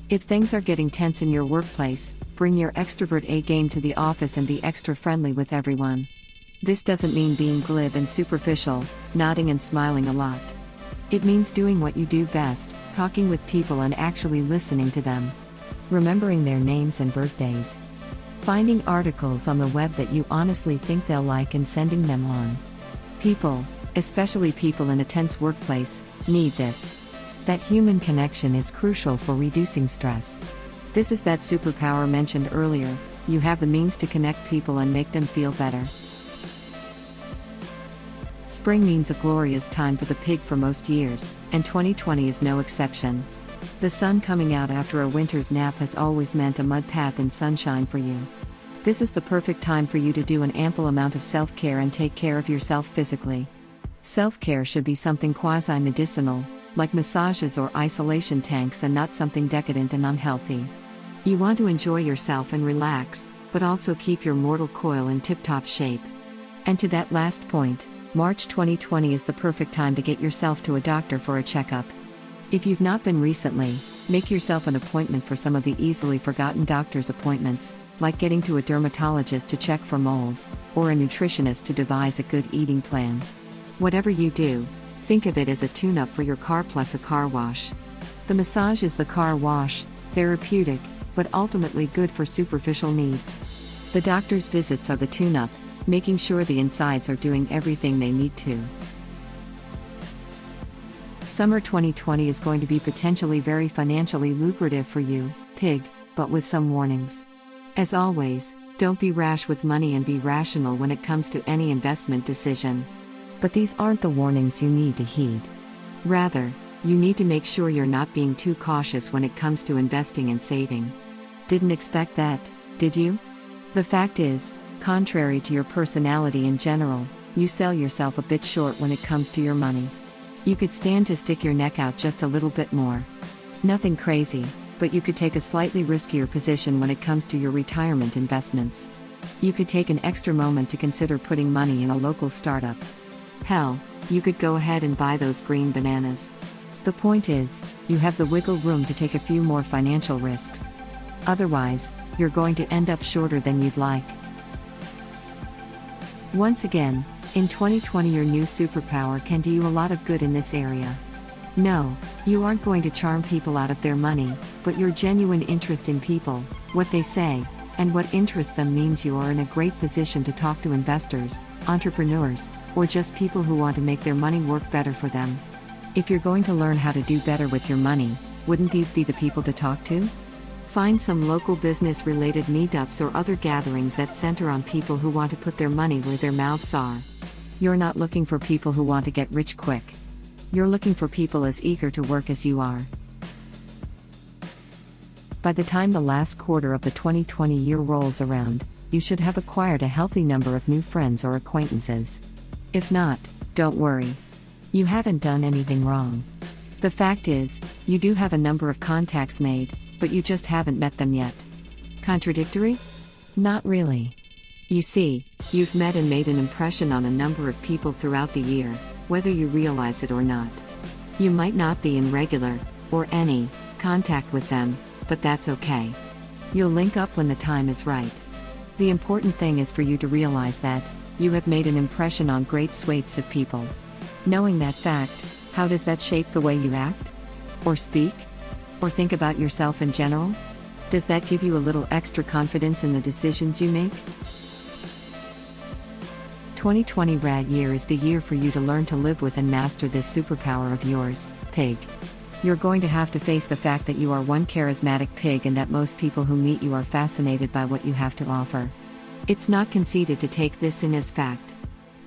If things are getting tense in your workplace, bring your extrovert A game to the office and be extra friendly with everyone. This doesn't mean being glib and superficial, nodding and smiling a lot. It means doing what you do best, talking with people and actually listening to them. Remembering their names and birthdays. Finding articles on the web that you honestly think they'll like and sending them on. People, especially people in a tense workplace, need this. That human connection is crucial for reducing stress. This is that superpower mentioned earlier, you have the means to connect people and make them feel better. Spring means a glorious time for the pig for most years, and 2020 is no exception. The sun coming out after a winter's nap has always meant a mud path in sunshine for you. This is the perfect time for you to do an ample amount of self-care and take care of yourself physically. Self-care should be something quasi-medicinal, like massages or isolation tanks, and not something decadent and unhealthy. You want to enjoy yourself and relax, but also keep your mortal coil in tip-top shape. And to that last point, March 2020 is the perfect time to get yourself to a doctor for a checkup. If you've not been recently, make yourself an appointment for some of the easily forgotten doctor's appointments, like getting to a dermatologist to check for moles, or a nutritionist to devise a good eating plan. Whatever you do, think of it as a tune-up for your car plus a car wash. The massage is the car wash, therapeutic, but ultimately good for superficial needs. The doctor's visits are the tune-up, making sure the insides are doing everything they need to. Summer 2020 is going to be potentially very financially lucrative for you, Pig, but with some warnings. As always, don't be rash with money and be rational when it comes to any investment decision. But these aren't the warnings you need to heed. Rather, you need to make sure you're not being too cautious when it comes to investing and saving. Didn't expect that, did you? The fact is, contrary to your personality in general, you sell yourself a bit short when it comes to your money. You could stand to stick your neck out just a little bit more. Nothing crazy, but you could take a slightly riskier position when it comes to your retirement investments. You could take an extra moment to consider putting money in a local startup. Hell, you could go ahead and buy those green bananas. The point is, you have the wiggle room to take a few more financial risks. Otherwise, you're going to end up shorter than you'd like. Once again, in 2020 your new superpower can do you a lot of good in this area. No, you aren't going to charm people out of their money, but your genuine interest in people, what they say, and what interests them means you are in a great position to talk to investors, entrepreneurs, or just people who want to make their money work better for them. If you're going to learn how to do better with your money, wouldn't these be the people to talk to? Find some local business-related meetups or other gatherings that center on people who want to put their money where their mouths are. You're not looking for people who want to get rich quick. You're looking for people as eager to work as you are. By the time the last quarter of the 2020 year rolls around, you should have acquired a healthy number of new friends or acquaintances. If not, don't worry. You haven't done anything wrong. The fact is, you do have a number of contacts made, but you just haven't met them yet. Contradictory? Not really. You see, you've met and made an impression on a number of people throughout the year, whether you realize it or not. You might not be in regular, or any, contact with them, but that's okay. You'll link up when the time is right. The important thing is for you to realize that you have made an impression on great swathes of people. Knowing that fact, how does that shape the way you act? Or speak? Or think about yourself in general? Does that give you a little extra confidence in the decisions you make? 2020 rad year is the year for you to learn to live with and master this superpower of yours, pig. You're going to have to face the fact that you are one charismatic pig and that most people who meet you are fascinated by what you have to offer. It's not conceited to take this in as fact.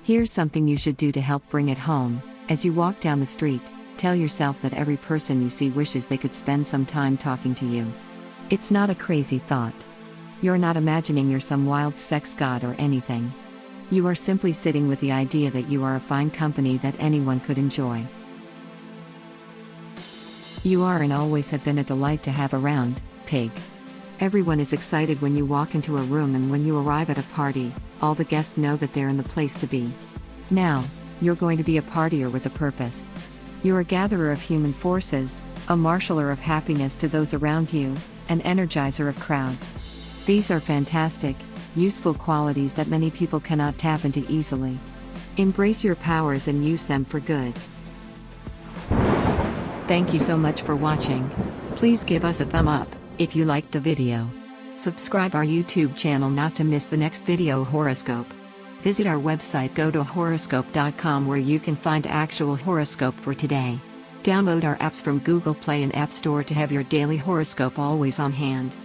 Here's something you should do to help bring it home. As you walk down the street, tell yourself that every person you see wishes they could spend some time talking to you. It's not a crazy thought. You're not imagining you're some wild sex god or anything. You are simply sitting with the idea that you are a fine company that anyone could enjoy. You are and always have been a delight to have around, pig. Everyone is excited when you walk into a room, and when you arrive at a party, all the guests know that they're in the place to be. Now, you're going to be a partier with a purpose. You're a gatherer of human forces, a marshaller of happiness to those around you, an energizer of crowds. These are fantastic, useful qualities that many people cannot tap into easily. Embrace your powers and use them for good. Thank you so much for watching. Please give us a thumb up if you liked the video. Subscribe our YouTube channel not to miss the next video horoscope. Visit our website, go to horoscope.com, where you can find actual horoscope for today. Download our apps from Google Play and App Store to have your daily horoscope always on hand.